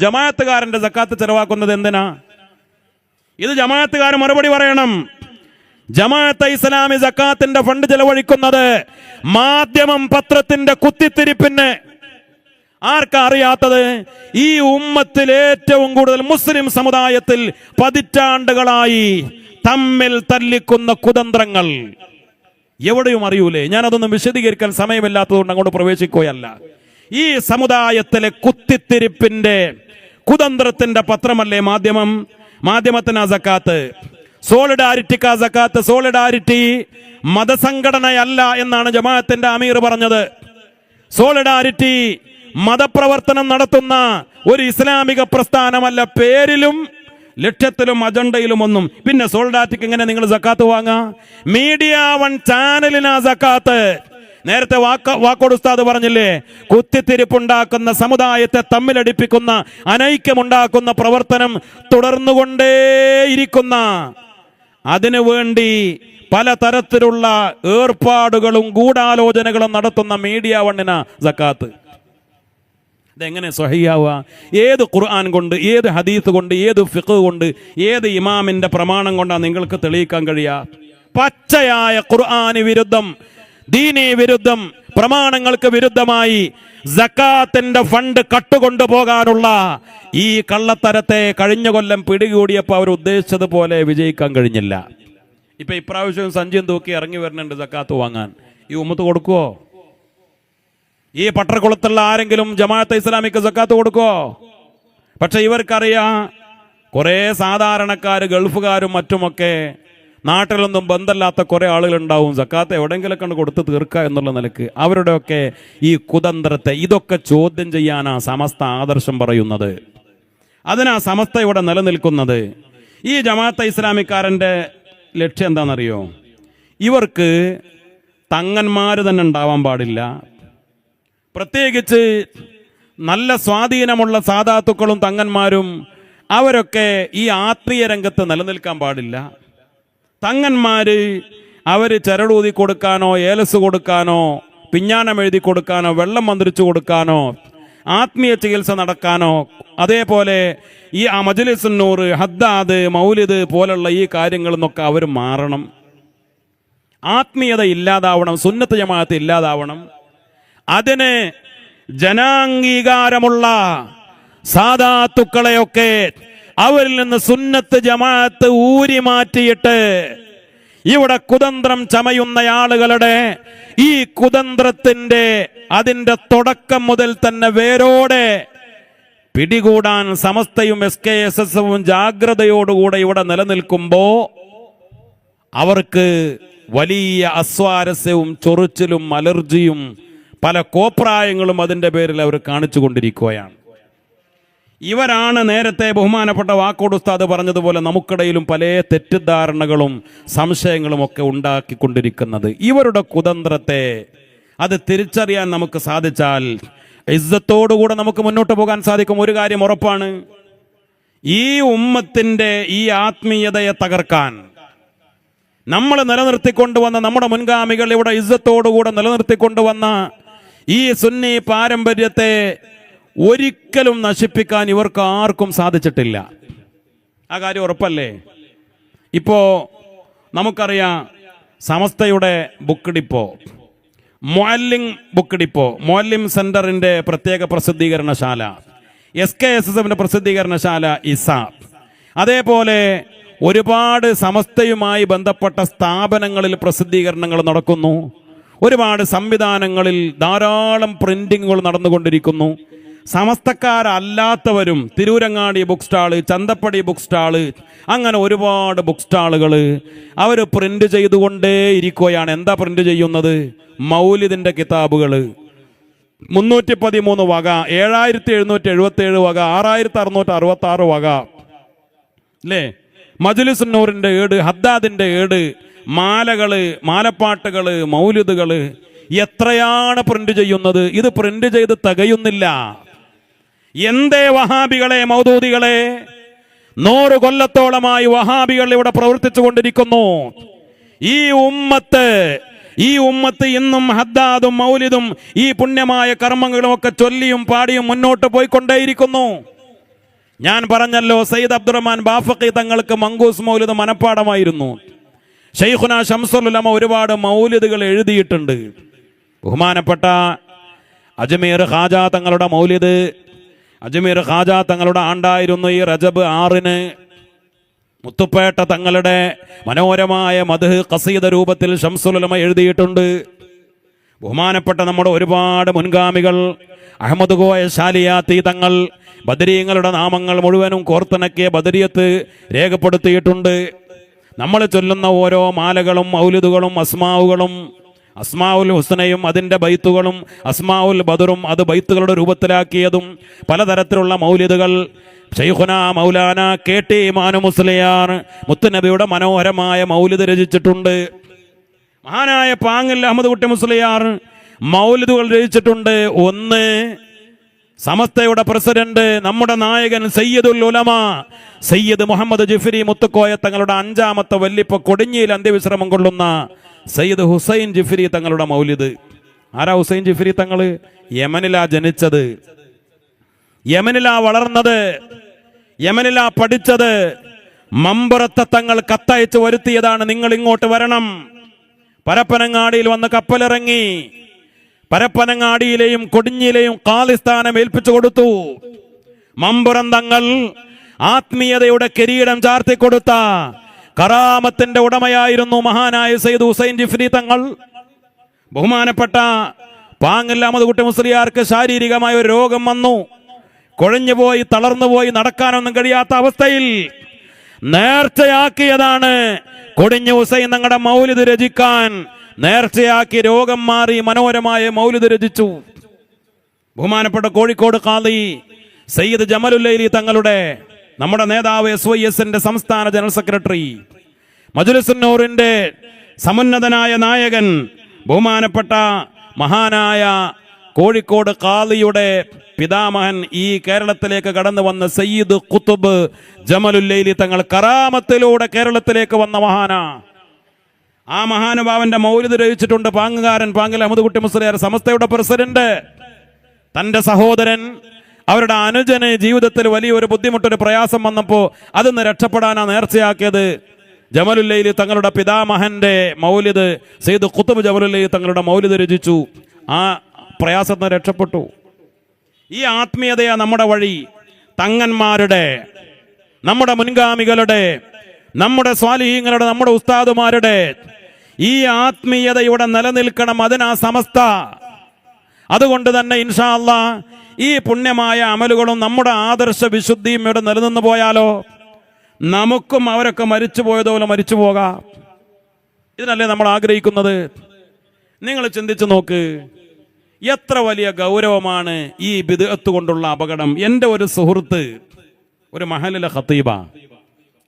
ജമാഅത്തുകാരന്റെ സക്കാത്ത് ചെലവാക്കുന്നത് എന്തിനാ? ഇത് ജമാഅത്തുകാർ മറുപടി പറയണം. ജമാഅത്തെ ഇസ്ലാമി സക്കാത്തിന്റെ ഫണ്ട് ചെലവഴിക്കുന്നത് മാധ്യമം പത്രത്തിന്റെ കുത്തിത്തിരിപ്പിന്. ആർക്കാ അറിയാത്തത്? ഈ ഉമ്മത്തിൽ ഏറ്റവും കൂടുതൽ മുസ്ലിം സമുദായത്തിൽ പതിറ്റാണ്ടുകളായി തമ്മിൽ തല്ലിക്കുന്ന കുതന്ത്രങ്ങൾ എവിടെയും അറിയൂലേ? ഞാനതൊന്നും വിശദീകരിക്കാൻ സമയമില്ലാത്തതുകൊണ്ട് അങ്ങോട്ട് പ്രവേശിക്കുകയല്ല. ഈ സമുദായത്തിലെ കുത്തിത്തിരിപ്പിന്റെ കുതന്ത്രത്തിന്റെ പത്രമല്ലേ മാധ്യമം? മാധ്യമത്തിന് സക്കാത്ത്, സോളിഡാരിറ്റിക്ക് സക്കാത്ത്. സോളിഡാരിറ്റി മതസംഘടനയല്ല എന്നാണ് ജമാഅത്തിന്റെ അമീർ പറഞ്ഞത്. സോളിഡാരിറ്റി മതപ്രവർത്തനം നടത്തുന്ന ഒരു ഇസ്ലാമിക പ്രസ്ഥാനമല്ല. പേരിലും ലക്ഷ്യത്തിലും അജണ്ടയിലും ഒന്നും. പിന്നെ സോളിഡാരിറ്റിക്ക് എങ്ങനെ നിങ്ങൾ സക്കാത്ത് വാങ്ങാ? മീഡിയ വൺ ചാനലിനാ സക്കാത്ത്. നേരത്തെ വാക്കോട് ഉസ്താദ് പറഞ്ഞില്ലേ, കുത്തിത്തിരിപ്പുണ്ടാക്കുന്ന, സമുദായത്തെ തമ്മിലടിപ്പിക്കുന്ന, അനൈക്യമുണ്ടാക്കുന്ന പ്രവർത്തനം തുടർന്നുകൊണ്ടേയിരിക്കുന്ന, അതിനുവേണ്ടി പലതരത്തിലുള്ള ഏർപ്പാടുകളും ഗൂഢാലോചനകളും നടത്തുന്ന മീഡിയ വണ്ണിനാ സക്കാത്ത്. ഇതെങ്ങനെ സ്വഹിയാവുക? ഏത് ഖുർആൻ കൊണ്ട്, ഏത് ഹദീസ് കൊണ്ട്, ഏത് ഫിഖ് കൊണ്ട്, ഏത് ഇമാമിന്റെ പ്രമാണം കൊണ്ടാണ് നിങ്ങൾക്ക് തെളിയിക്കാൻ കഴിയുക? പച്ചയായ ഖുർആന് വിരുദ്ധം, ദീനി വിരുദ്ധം, പ്രമാണങ്ങൾക്ക് വിരുദ്ധമായി സക്കാത്തിന്റെ ഫണ്ട് കട്ടുകൊണ്ടുപോകാനുള്ള ഈ കള്ളത്തരത്തെ കഴിഞ്ഞ കൊല്ലം പിടികൂടിയപ്പോൾ അവർ ഉദ്ദേശിച്ചതുപോലെ വിജയിക്കാൻ കഴിഞ്ഞില്ല. ഇപ്പൊ ഇപ്രാവശ്യവും സഞ്ചിയും തൂക്കി ഇറങ്ങി വരുന്നുണ്ട് സക്കാത്ത് വാങ്ങാൻ. ഈ ഉമ്മത്ത് കൊടുക്കുവോ? ഈ പട്ടർക്കുളത്തുള്ള ആരെങ്കിലും ജമാഅത്തെ ഇസ്ലാമിക്ക് സക്കാത്ത് കൊടുക്കുവോ? പക്ഷെ ഇവർക്കറിയാം, കുറെ സാധാരണക്കാര്, ഗൾഫുകാരും മറ്റുമൊക്കെ, നാട്ടിലൊന്നും ബന്ധമില്ലാത്ത കുറെ ആളുകളുണ്ടാവും. സക്കാത്ത് എവിടെയെങ്കിലൊക്കെ കൊടുത്ത് തീർക്കുക എന്നുള്ള നിലക്ക് അവരുടെയൊക്കെ ഈ കുതന്ത്രത്തെ, ഇതൊക്കെ ചോദ്യം ചെയ്യാനാ സമസ്ത ആദർശം പറയുന്നത്. അതിനാ സമസ്ത ഇവിടെ നിലനിൽക്കുന്നത്. ഈ ജമാഅത്തെ ഇസ്ലാമിക്കാരന്റെ ലക്ഷ്യം എന്താണെന്നറിയോ? ഇവർക്ക് തങ്ങന്മാര് തന്നെ ഉണ്ടാവാൻ പാടില്ല. പ്രത്യേകിച്ച് നല്ല സ്വാധീനമുള്ള സാദാത്തുക്കളും തങ്ങന്മാരും അവരൊക്കെ ഈ ആത്മീയ രംഗത്ത് നിലനിൽക്കാൻ പാടില്ല. തങ്ങന്മാര് അവര് ചരടൂതി കൊടുക്കാനോ, ഏലസ് കൊടുക്കാനോ, പിഞ്ഞാനം എഴുതി കൊടുക്കാനോ, വെള്ളം മന്ത്രിച്ചു കൊടുക്കാനോ, ആത്മീയ ചികിത്സ നടക്കാനോ, അതേപോലെ ഈ മജ്ലിസുൻ നൂർ, ഹദ്ദാദ്, മൗലിദ് പോലുള്ള ഈ കാര്യങ്ങളിൽ നിന്നൊക്കെ അവർ മാറണം. ആത്മീയത ഇല്ലാതാവണം, സുന്നത്ത് ജമാഅത്ത് ഇല്ലാതാവണം. അതിന് ജനാംഗീകാരമുള്ള സാദാത്തുക്കളെയൊക്കെ അവരിൽ നിന്ന് സുന്നത്ത് ജമാഅത്ത് ഊരി മാറ്റിയിട്ട് ഇവിടെ കുതന്ത്രം ചമയുന്ന ആളുകളുടെ ഈ കുതന്ത്രത്തിന്റെ അതിന്റെ തുടക്കം മുതൽ തന്നെ വേരോടെ പിടികൂടാൻ സമസ്തയും SKSSവും ജാഗ്രതയോടുകൂടെ ഇവിടെ നിലനിൽക്കുമ്പോ അവർക്ക് വലിയ അസ്വാരസ്യവും ചൊറിച്ചിലും അലർജിയും പല കോപ്രായങ്ങളും അതിന്റെ പേരിൽ അവർ കാണിച്ചു കൊണ്ടിരിക്കുകയാണ്. ഇവരാണ് നേരത്തെ ബഹുമാനപ്പെട്ട വാക്കോട് ഉസ്താദ് പറഞ്ഞതുപോലെ നമുക്കിടയിലും പല തെറ്റിദ്ധാരണകളും സംശയങ്ങളും ഒക്കെ ഉണ്ടാക്കിക്കൊണ്ടിരിക്കുന്നത്. ഇവരുടെ കുതന്ത്രത്തെ അത് തിരിച്ചറിയാൻ നമുക്ക് സാധിച്ചാൽ ഇസ്സത്തോടുകൂടെ നമുക്ക് മുന്നോട്ട് പോകാൻ സാധിക്കും. ഒരു കാര്യം ഉറപ്പാണ്, ഈ ഉമ്മത്തിന്റെ ഈ ആത്മീയതയെ തകർക്കാൻ നമ്മൾ നിലനിർത്തിക്കൊണ്ടുവന്ന, നമ്മുടെ മുൻഗാമികൾ ഇവിടെ ഇസ്സത്തോടുകൂടെ നിലനിർത്തിക്കൊണ്ടുവന്ന ഈ സുന്നി പാരമ്പര്യത്തെ ഒരിക്കലും നശിപ്പിക്കാൻ ഇവർക്ക് ആർക്കും സാധിച്ചിട്ടില്ല. ആ കാര്യം ഉറപ്പല്ലേ? ഇപ്പോ നമുക്കറിയാം, സമസ്തയുടെ ബുക്ക് ഡിപ്പോ, മുഅല്ലിം ബുക്ക് ഡിപ്പോ, മുഅല്ലിം സെന്ററിന്റെ പ്രത്യേക പ്രസിദ്ധീകരണശാല, SKSSന്റെ പ്രസിദ്ധീകരണശാല ഇസ, അതേപോലെ ഒരുപാട് സമസ്തയുമായി ബന്ധപ്പെട്ട സ്ഥാപനങ്ങളിൽ പ്രസിദ്ധീകരണങ്ങൾ നടക്കുന്നു. ഒരുപാട് സംവിധാനങ്ങളിൽ ധാരാളം പ്രിന്റിങ്ങുകൾ നടന്നുകൊണ്ടിരിക്കുന്നു. സമസ്തക്കാരല്ലാത്തവരും Tirurangadi book stall, Chanthappadi book stall, അങ്ങനെ ഒരുപാട് ബുക്ക് സ്റ്റാളുകൾ അവർ പ്രിന്റ് ചെയ്തുകൊണ്ടേ ഇരിക്കുകയാണ്. എന്താ പ്രിന്റ് ചെയ്യുന്നത്? മൗലിദിന്റെ കിതാബുകൾ 313 വക, 7777 വക, 6666 വക, അല്ലേ? മജ്ലിസുൻ നൂറിന്റെ ഏട്, ഹദ്ദാദിന്റെ ഏട്, മാലകള്, മാലപ്പാട്ടുകള്, മൗലിദുകള്, എത്രയാണ് പ്രിന്റ് ചെയ്യുന്നത്? ഇത് പ്രിന്റ് ചെയ്ത് തികയുന്നില്ല. എന്തേ വഹാബികളെ, മൗദൂദികളെ, 100 കൊല്ലത്തോളമായി വഹാബികൾ ഇവിടെ പ്രവർത്തിച്ചു കൊണ്ടിരിക്കുന്നു. ഈ ഉമ്മത്ത് ഇന്നും ഹദ്ദാദും മൗലിദും ഈ പുണ്യമായ കർമ്മങ്ങളും ഒക്കെ ചൊല്ലിയും പാടിയും മുന്നോട്ട് പോയിക്കൊണ്ടേയിരിക്കുന്നു. ഞാൻ പറഞ്ഞല്ലോ, സയ്യിദ് അബ്ദുറഹ്മാൻ ബാഫഖി തങ്ങൾക്ക് മങ്കൂസ് മൗലിദ് മനപ്പാടമായിരുന്നു. ശൈഖുന ശംസുൽ ഉലമ ഒരുപാട് മൗലിദുകൾ എഴുതിയിട്ടുണ്ട്. ബഹുമാനപ്പെട്ട അജ്മീർ ഖാജ തങ്ങളുടെ മൗലിദ്, അജ്മീർ ഖാജ തങ്ങളുടെ ആണ്ടായിരുന്നു ഈ റജബ് 6-ന്. മുത്തുപ്പേട്ട തങ്ങളുടെ മനോഹരമായ മദ്ഹ് ഖസീദ രൂപത്തിൽ ശംസുൽ ഉലമ എഴുതിയിട്ടുണ്ട്. ബഹുമാനപ്പെട്ട നമ്മുടെ ഒരുപാട് മുൻഗാമികൾ, അഹമ്മദ് കോയ ശാലിയാത്തി തങ്ങൾ ബദരീങ്ങളുടെ നാമങ്ങൾ മുഴുവനും കോർത്തിണക്കിയ ബദരിയത്ത് രേഖപ്പെടുത്തിയിട്ടുണ്ട്. നമ്മൾ ചൊല്ലുന്ന ഓരോ മാലകളും മൗലിദുകളും അസ്മാവുകളും, അസ്മാഉൽ ഹുസ്നയും അതിൻ്റെ ബൈത്തുകളും, അസ്മാഉൽ ബദറും അത് ബൈത്തുകളുടെ രൂപത്തിലാക്കിയതും പലതരത്തിലുള്ള മൗലിദുകൾ ശൈഖുന മൗലാന KT ഇമാനു മുസ്ലിയാർ മുത്തുനബിയുടെ മനോഹരമായ മൗലിദ് രചിച്ചിട്ടുണ്ട്. മഹാനായ പാങ്ങിൽ അഹമ്മദ് കുട്ടി മുസ്ലിയാർ മൗലിദുകൾ രചിച്ചിട്ടുണ്ട്. ഒന്ന്, സമസ്തയുടെ പ്രസിഡന്റ്, നമ്മുടെ നായകൻ സയ്യിദുൽ ഉലമ സയ്യിദ് മുഹമ്മദ് ജിഫ്രി മുത്തുക്കോയ തങ്ങളുടെ 5ാമത്തെ വല്ലിപ്പ കൊടിഞ്ഞിയിൽ അന്ത്യവിശ്രമം കൊള്ളുന്ന സയ്യിദ് ഹുസൈൻ ജിഫ്രി തങ്ങളുടെ മൗലിദ്. ആരാ ഹുസൈൻ ജിഫ്രി തങ്ങൾ? യമനിലാ ജനിച്ചത്, യമനിലാ വളർന്നത്, യമനിലാ പഠിച്ചത്. മമ്പുറത്തെ തങ്ങൾ കത്തയച്ച് വരുത്തിയതാണ്, നിങ്ങൾ ഇങ്ങോട്ട് വരണം. പരപ്പനങ്ങാടിയിൽ വന്ന് കപ്പലിറങ്ങി. പരപ്പനങ്ങാടിയിലെയും കൊടിഞ്ഞിയിലെയും ഖാലിസ്ഥാനം ഏൽപ്പിച്ചു കൊടുത്തു. മമ്പുറം തങ്ങൾ ആത്മീയതയുടെ കിരീടം ചാർത്തി കൊടുത്ത കറാമത്തിന്റെ ഉടമയായിരുന്നു മഹാനായ സയ്യിദ് ഹുസൈൻ ജിഫ്രി തങ്ങൾ. ബഹുമാനപ്പെട്ട പാങ്ങിൽ അഹമ്മദ് കുട്ടി മുസ്ലിയാർക്ക് ശാരീരികമായ ഒരു രോഗം വന്നു. കുഴഞ്ഞുപോയി, തളർന്നുപോയി, നടക്കാനൊന്നും കഴിയാത്ത അവസ്ഥയിൽ നേർച്ചയാക്കിയതാണ് കൊടിഞ്ഞ ഹുസൈൻ തങ്ങളുടെ മൗലിദ് രചിക്കാൻ. നേർച്ചയാക്കി രോഗം മാറി മനോഹരമായ മൗലിദ് രചിച്ചു. ബഹുമാനപ്പെട്ട കോഴിക്കോട് ഖാദി സയ്യിദ് ജമലുല്ലൈലി തങ്ങളുടെ, നമ്മുടെ നേതാവ് SYSന്റെ സംസ്ഥാന ജനറൽ സെക്രട്ടറി, മജ്ലിസുന്നൂറിന്റെ സമുന്നതനായ നായകൻ, ബഹുമാനപ്പെട്ട മഹാനായ കോഴിക്കോട് ഖാദിയുടെ പിതാമഹൻ, ഈ കേരളത്തിലേക്ക് കടന്നു വന്ന സയ്യിദ് ഖുതുബ് ജമലുല്ലൈലി തങ്ങൾ കറാമത്തിലൂടെ കേരളത്തിലേക്ക് വന്ന മഹാനാ. ആ മഹാനുഭാവന്റെ മൗലിദ് രചിച്ചിട്ടുണ്ട് പാങ്ങുകാരൻ പാങ്ങിൽ അഹമ്മദ് കുട്ടി മുസ്ലിയാർ, സമസ്തയുടെ പ്രസിഡന്റ്. തന്റെ സഹോദരൻ, അവരുടെ അനുജന് ജീവിതത്തിൽ വലിയൊരു ബുദ്ധിമുട്ടൊരു പ്രയാസം വന്നപ്പോൾ അതിന്ന് രക്ഷപ്പെടാനാ നേർച്ചയാക്കിയത്. ജമലുല്ലൈലി തങ്ങളുടെ പിതാമഹന്റെ മൗലിദ് സയ്യിദ് ഖുതുബ് ജമലുല്ലൈലി തങ്ങളുടെ മൗലിദ് രചിച്ചു. ആ പ്രയാസത്തിന് രക്ഷപ്പെട്ടു. ഈ ആത്മീയതയാ നമ്മുടെ വഴി. തങ്ങന്മാരുടെ, നമ്മുടെ മുൻഗാമികളുടെ, നമ്മുടെ സ്വാലിഹീങ്ങളുടെ, നമ്മുടെ ഉസ്താദുമാരുടെ ഈ ആത്മീയത ഇവിടെ നിലനിൽക്കണം. അതിനാ സമസ്ത. അതുകൊണ്ട് തന്നെ ഇൻഷാ അല്ലാഹ് ഈ പുണ്യമായ അമലുകളും നമ്മുടെ ആദർശ വിശുദ്ധിയും ഇവിടെ നിലനിന്ന് പോയാലോ നമുക്കും അവരൊക്കെ മരിച്ചു പോയതുപോലെ മരിച്ചു പോകാം. ഇതിനല്ലേ നമ്മൾ ആഗ്രഹിക്കുന്നത്? നിങ്ങൾ ചിന്തിച്ചു നോക്ക്, എത്ര വലിയ ഗൗരവമാണ് ഈ ബിദ്അത്ത് കൊണ്ടുള്ള അപകടം. എൻ്റെ ഒരു സുഹൃത്ത് ഒരു മഹലിലെ ഖത്തീബ.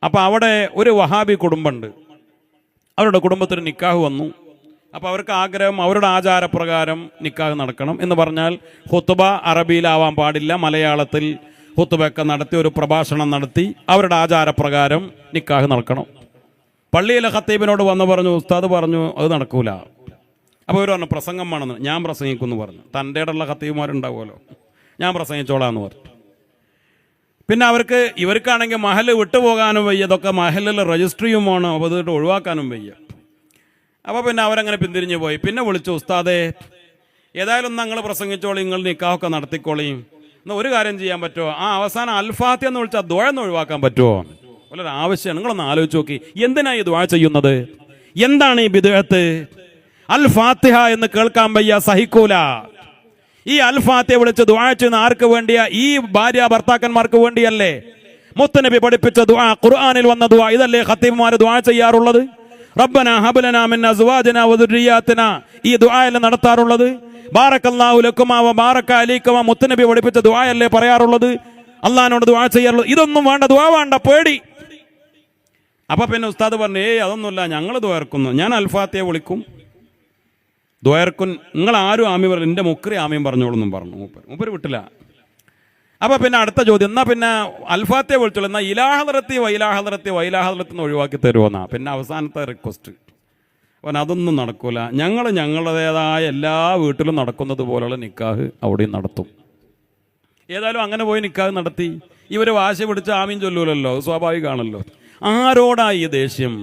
അപ്പൊ അവിടെ ഒരു വഹാബി കുടുംബമുണ്ട്. അവരുടെ കുടുംബത്തിന് നിക്കാഹ് വന്നു. അപ്പൊ അവർക്ക് ആഗ്രഹം, അവരുടെ ആചാരപ്രകാരം നിക്കാഹ് നടക്കണം എന്ന് പറഞ്ഞാൽ ഖുത്ബ അറബിയിലാവാൻ പാടില്ല, മലയാളത്തിൽ ഖുത്ബയൊക്കെ നടത്തി ഒരു പ്രഭാഷണം നടത്തി അവരുടെ ആചാരപ്രകാരം നിക്കാഹ് നടക്കണം. പള്ളിയിലെ ഖത്തീബിനോട് വന്ന് പറഞ്ഞു, ഉസ്താദ് പറഞ്ഞു അത് നടക്കൂല. അപ്പോൾ ഇവർ പറഞ്ഞു പ്രസംഗം വേണമെന്ന്. ഞാൻ പ്രസംഗിക്കുമെന്ന് പറഞ്ഞു. തൻ്റെ ഇടമുള്ള ഖത്തീബുമാരുണ്ടാവുമല്ലോ, ഞാൻ പ്രസംഗിച്ചോളാന്ന് പറഞ്ഞു. പിന്നെ ഇവർക്കാണെങ്കിൽ മഹല് വിട്ടുപോകാനും വയ്യ, ഇതൊക്കെ മഹലിൽ രജിസ്ട്രിയും വേണം, അപ്പോൾ ഇതിട്ട് ഒഴിവാക്കാനും വയ്യ. അപ്പോൾ പിന്നെ അവരങ്ങനെ പിന്തിരിഞ്ഞു പോയി. പിന്നെ വിളിച്ചു, ഉസ്താദേ ഏതായാലും ഞങ്ങൾ പ്രസംഗിച്ചോളി, നിങ്ങൾ നിക്കാഹൊക്കെ നടത്തിക്കോളിയും. എന്നാൽ ഒരു കാര്യം ചെയ്യാൻ പറ്റുമോ, ആ അവസാനം അൽഫാത്തിഹ എന്ന് വിളിച്ചാൽ ദുആ ഒന്ന് ഒഴിവാക്കാൻ പറ്റുമോ? വളരെ ആവശ്യമാണ്. നിങ്ങളൊന്ന് ആലോചിച്ച് നോക്കി, എന്തിനാ ഈ ദുആ ചെയ്യുന്നത്? എന്താണ് ഈ ബിദ്അത്ത്? അൽ ഫാത്തിഹ എന്ന് കേൾക്കാൻ വയ്യ, സഹിക്കൂല. ഈ അൽ ഫാത്തിഹ വിളിച്ച് ദുആ ചെയ്യുന്ന ആർക്ക് വേണ്ടിയാ? ഈ ഭാര്യ ഭർത്താക്കന്മാർക്ക് വേണ്ടിയല്ലേ? മുത്തനബി പഠിപ്പിച്ച ദുആ, ഖുർആനിൽ വന്ന ദുആ, ഇതല്ലേ ഖത്തീബുമാർ ദുആ ചെയ്യാറുള്ളത്? റബ്ബന ഹബ് ലനാ മിൻ അസ്വാജിനാ വദുർരിയാതിനാ, ഈ ദുആയല്ലേ നടത്താറുള്ളത്? ബാറക്കല്ലാഹു ലക്കുമാ വ ബാറക അലൈക്കുമാ, മുത്തനബി പഠിപ്പിച്ച ദുആയല്ലേ പറയാറുള്ളത്? അള്ളാഹിനോട് ദുആ ചെയ്യാറുള്ളത്. ഇതൊന്നും വേണ്ട, ദുആ വേണ്ട, പേടി. അപ്പൊ പിന്നെ ഉസ്താദ് പറഞ്ഞു, അതൊന്നുമില്ല, ഞങ്ങൾ ദുആർക്കുന്നു, ഞാൻ അൽ ഫാത്തിഹ വിളിക്കും, ദ്വയർക്കുൻ, നിങ്ങൾ ആരും ആമി പറഞ്ഞു, എൻ്റെ മുക്കറി ആമയും പറഞ്ഞോളെന്നും പറഞ്ഞു. മൂപ്പര് വിട്ടില്ല. അപ്പൊ പിന്നെ അടുത്ത ചോദ്യം, എന്നാ പിന്നെ അൽഫാത്തിഹ വിളിച്ചോളൂ, എന്നാ ഇലാഹദറത്തി വൈലാഹദറത്തി ഒഴിവാക്കി തരുമോന്നാ പിന്നെ അവസാനത്തെ റിക്വസ്റ്റ്. അവൻ അതൊന്നും നടക്കൂല, ഞങ്ങളുടേതായ എല്ലാ വീട്ടിലും നടക്കുന്നത് പോലുള്ള നിക്കാഹ് അവിടെയും നടത്തും. ഏതായാലും അങ്ങനെ പോയി നിക്കാഹ് നടത്തി. ഇവർ വാശി പിടിച്ച് ആമീൻ ചൊല്ലൂലല്ലോ, സ്വാഭാവികമാണല്ലോ. ആരോടായി ഈ ദേഷ്യം?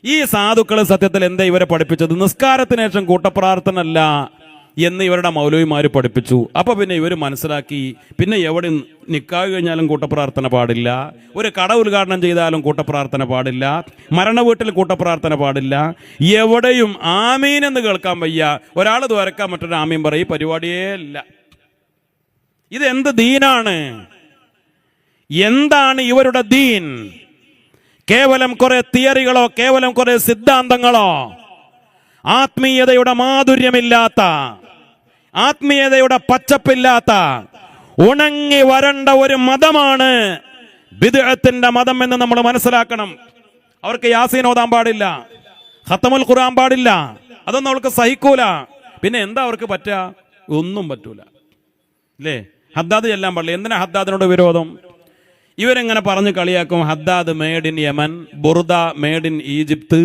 ഈ സാധുക്കൾ സത്യത്തിൽ എന്താ ഇവരെ പഠിപ്പിച്ചത്? നിസ്കാരത്തിന് ശേഷം കൂട്ടപ്രാർത്ഥന അല്ല എന്ന് ഇവരുടെ മൗലവിമാർ പഠിപ്പിച്ചു. അപ്പൊ പിന്നെ ഇവർ മനസ്സിലാക്കി, പിന്നെ എവിടെ നിക്കാഹ് കഴിഞ്ഞാലും കൂട്ടപ്രാർത്ഥന പാടില്ല, ഒരു കട ഉദ്ഘാടനം ചെയ്താലും കൂട്ടപ്രാർത്ഥന പാടില്ല, മരണ വീട്ടിൽ കൂട്ടപ്രാർത്ഥന പാടില്ല, എവിടെയും ആമീൻ എന്ന് കേൾക്കാൻ വയ്യ. ഒരാൾ ദ്വാരക്കാൻ മറ്റൊരു ആമീൻ പറയും, പരിപാടിയേ ഇല്ല. ഇതെന്ത് ദീനാണ്? എന്താണ് ഇവരുടെ ദീൻ? കേവലം കുറെ തിയറികളോ കേവലം കുറെ സിദ്ധാന്തങ്ങളോ? ആത്മീയതയുടെ മാധുര്യമില്ലാത്ത, ആത്മീയതയുടെ പച്ചപ്പില്ലാത്ത ഉണങ്ങി വരണ്ട ഒരു മതമാണ് ബിദ്അത്തിന്റെ മതം എന്ന് നമ്മൾ മനസ്സിലാക്കണം. അവർക്ക് യാസീൻ ഓതാൻ പാടില്ല, ഖത്തമുൽ ഖുർആൻ പാടില്ല, അതൊന്നും അവർക്ക് സഹിക്കൂല. പിന്നെ എന്താ അവർക്ക് പറ്റുക? ഒന്നും പറ്റൂല അല്ലേ? ഹദ്ദാദ് ചെല്ലാൻ പാടില്ല. എന്തിനാ ഹദ്ദാദിനോട് വിരോധം? ഇവരെങ്ങനെ പറഞ്ഞ് കളിയാക്കും. Haddad made in Yemen, Burda made in Egypt,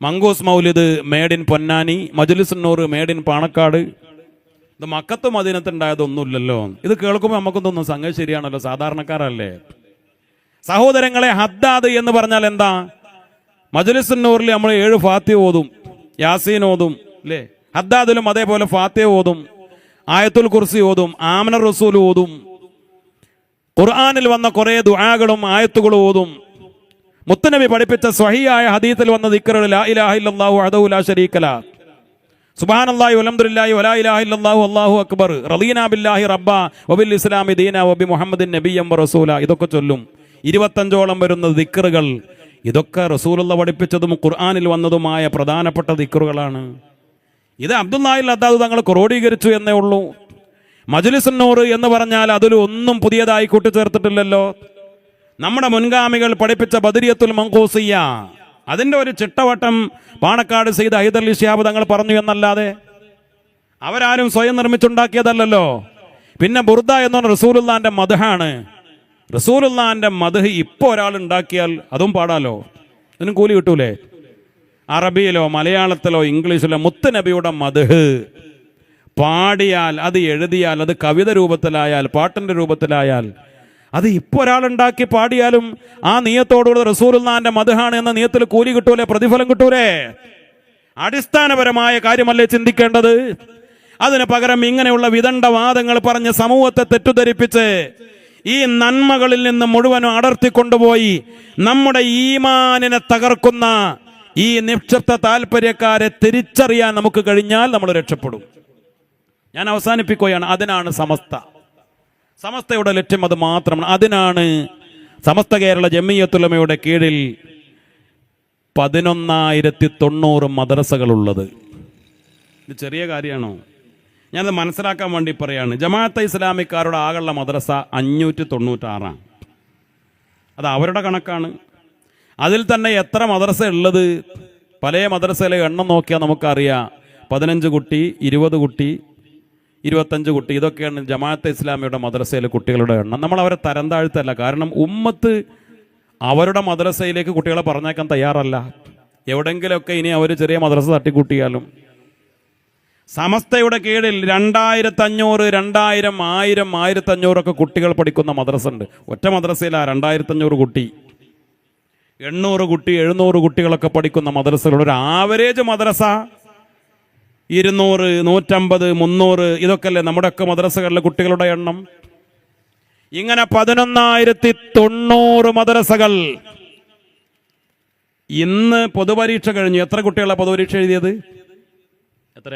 മംഗൂസ് മൗലിദ് മേഡ് ഇൻ പൊന്നാനി, മജ്ലിസുൻ നൂർ മേഡ് ഇൻ പാണക്കാട്. ഇത് മക്കത്ത് മദീനത്തുണ്ടായതൊന്നുമില്ലല്ലോ. ഇത് കേൾക്കുമ്പോൾ നമുക്കൊന്നും തോന്നും സംഗതി ശരിയാണല്ലോ, സാധാരണക്കാരല്ലേ. സഹോദരങ്ങളെ, ഹദ്ദാദ് എന്ന് പറഞ്ഞാൽ എന്താ? മജ്ലിസുൻ നൂറിൽ നമ്മൾ 7 ഫാത്തിഹ ഓതും, യാസീൻ ഓതും അല്ലേ? ഹദ്ദാദിലും അതേപോലെ ഫാത്തിഹ ഓതും, ആയത്തുൽ കുർസി ഓതും, ആമന റസൂൽ ഓതും, ഖുർആനിൽ വന്ന കുറെ ദുആകളും ആയത്തുകളും ഓതും. മുത്തുനബി പഠിപ്പിച്ച സ്വഹീഹായ ഹദീസിൽ വന്ന ദിക്റുകൾ ലാ ഇലാഹ ഇല്ലല്ലാഹു വഹ്ദഹു ലാ ശരീക ലഹ്, സുബ്ഹാനല്ലാഹി വൽഹംദുലില്ലാഹി വലാ ഇലാഹ ഇല്ലല്ലാഹു അല്ലാഹു അക്ബർ, റളീനാ ബില്ലാഹി റബ്ബ വബിൽ ഇസ്ലാമി ദീന വബി മുഹമ്മദിൻ നബിയ്യം വറസൂല. ഇതൊക്കെ ചൊല്ലും. 25ഓളം വരുന്ന ദിക്റുകൾ. ഇതൊക്കെ റസൂലുള്ള പഠിപ്പിച്ചതും ഖുർആനിൽ വന്നതുമായ പ്രധാനപ്പെട്ട ദിക്റുകളാണ്. ഇത് അബ്ദുല്ലാഹിൽ ഹദ്ദാദ് തങ്ങൾ ക്രോഡീകരിച്ചു എന്നേ ഉള്ളൂ. മജ്ലിസുൻ നൂർ എന്ന് പറഞ്ഞാൽ അതിൽ ഒന്നും പുതിയതായി കൂട്ടിച്ചേർത്തിട്ടില്ലല്ലോ. നമ്മുടെ മുൻഗാമികൾ പഠിപ്പിച്ച ബദരിയത്തുൽ മൻഖൂസിയ്യ, അതിന്റെ ഒരു ചിട്ടവട്ടം പാണക്കാട് സയ്യിദ് ഹൈദർ അലി ശിഹാബ് തങ്ങൾ പറഞ്ഞു എന്നല്ലാതെ അവരാരും സ്വയം നിർമ്മിച്ചുണ്ടാക്കിയതല്ലല്ലോ. പിന്നെ ബുർദ എന്ന് പറഞ്ഞ റസൂലുള്ളാന്റെ മദ്ഹാണ്. റസൂലുള്ളാന്റെ മദ്ഹ് ഇപ്പോൾ ഒരാൾ ഉണ്ടാക്കിയാൽ അതും പാടാലോ, അതിനും കൂലി കിട്ടൂലേ? അറബിയിലോ മലയാളത്തിലോ ഇംഗ്ലീഷിലോ മുത്തുനബിയുടെ മദ്ഹ് പാടിയാൽ, അത് എഴുതിയാൽ, അത് കവിത രൂപത്തിലായാൽ, പാട്ടിന്റെ രൂപത്തിലായാൽ, അത് ഇപ്പോൾ ഒരാളുണ്ടാക്കി പാടിയാലും ആ നിയത്തോടുകൂടി റസൂലുള്ളാന്റെ മദ്ഹാണ് എന്ന നിയത്തിൽ കൂലി കിട്ടൂലേ, പ്രതിഫലം കിട്ടൂലേ? അടിസ്ഥാനപരമായ കാര്യമല്ലേ ചിന്തിക്കേണ്ടത്? അതിന് പകരം ഇങ്ങനെയുള്ള വിദണ്ഡവാദങ്ങൾ പറഞ്ഞ് സമൂഹത്തെ തെറ്റിദ്ധരിപ്പിച്ച് ഈ നന്മകളിൽ നിന്ന് മുഴുവനും അടർത്തിക്കൊണ്ടുപോയി നമ്മുടെ ഈമാനിനെ തകർക്കുന്ന ഈ നിക്ഷിപ്ത താല്പര്യക്കാരെ തിരിച്ചറിയാൻ നമുക്ക് കഴിഞ്ഞാൽ നമ്മൾ രക്ഷപ്പെടും. ഞാൻ അവസാനിപ്പിക്കുകയാണ്. അതിനാണ് സമസ്തയുടെ ലക്ഷ്യം, അത് മാത്രമാണ്. അതിനാണ് സമസ്ത കേരള ജമിയത്തുലമയുടെ കീഴിൽ 11,090 മദ്രസകളുള്ളത്. ഇത് ചെറിയ കാര്യമാണോ? ഞാനത് മനസ്സിലാക്കാൻ വേണ്ടി പറയാണ്. ജമാഅത്തെ ഇസ്ലാമിക്കാരുടെ ആകെയുള്ള മദ്രസ 596. അത് അവരുടെ കണക്കാണ്. അതിൽ തന്നെ എത്ര മദ്രസ ഉള്ളത്? പല മദ്രസയിലെ എണ്ണം നോക്കിയാൽ നമുക്കറിയാം. 15 കുട്ടി, 20 കുട്ടി, 25 കുട്ടി, ഇതൊക്കെയാണ് ജമാഅത്തെ ഇസ്ലാമിയുടെ മദ്രസയിലെ കുട്ടികളുടെ എണ്ണം. നമ്മൾ അവരെ തരം താഴ്ത്തല്ല. കാരണം ഉമ്മത്ത് അവരുടെ മദ്രസയിലേക്ക് കുട്ടികളെ പറഞ്ഞേക്കാൻ തയ്യാറല്ല. എവിടെങ്കിലുമൊക്കെ ഇനി അവർ ചെറിയ മദ്രസ തട്ടിക്കൂട്ടിയാലും. സമസ്തയുടെ കീഴിൽ 2500, 2000, 1000, 1500 ഒക്കെ കുട്ടികൾ പഠിക്കുന്ന മദ്രസ ഉണ്ട്. ഒറ്റ മദ്രസയിലാ 2500 കുട്ടി, 800 കുട്ടി, 700 കുട്ടികളൊക്കെ പഠിക്കുന്ന മദ്രസകളുടെ ഒരു ആവറേജ് മദ്രസ 200, 150, 300 ഇതൊക്കെയല്ലേ നമ്മുടെയൊക്കെ മദ്രസകളിലെ കുട്ടികളുടെ എണ്ണം. ഇങ്ങനെ 11,090 മദ്രസകൾ. ഇന്ന് പൊതുപരീക്ഷ കഴിഞ്ഞു. എത്ര കുട്ടികളാണ് പൊതുപരീക്ഷ എഴുതിയത്? എത്ര?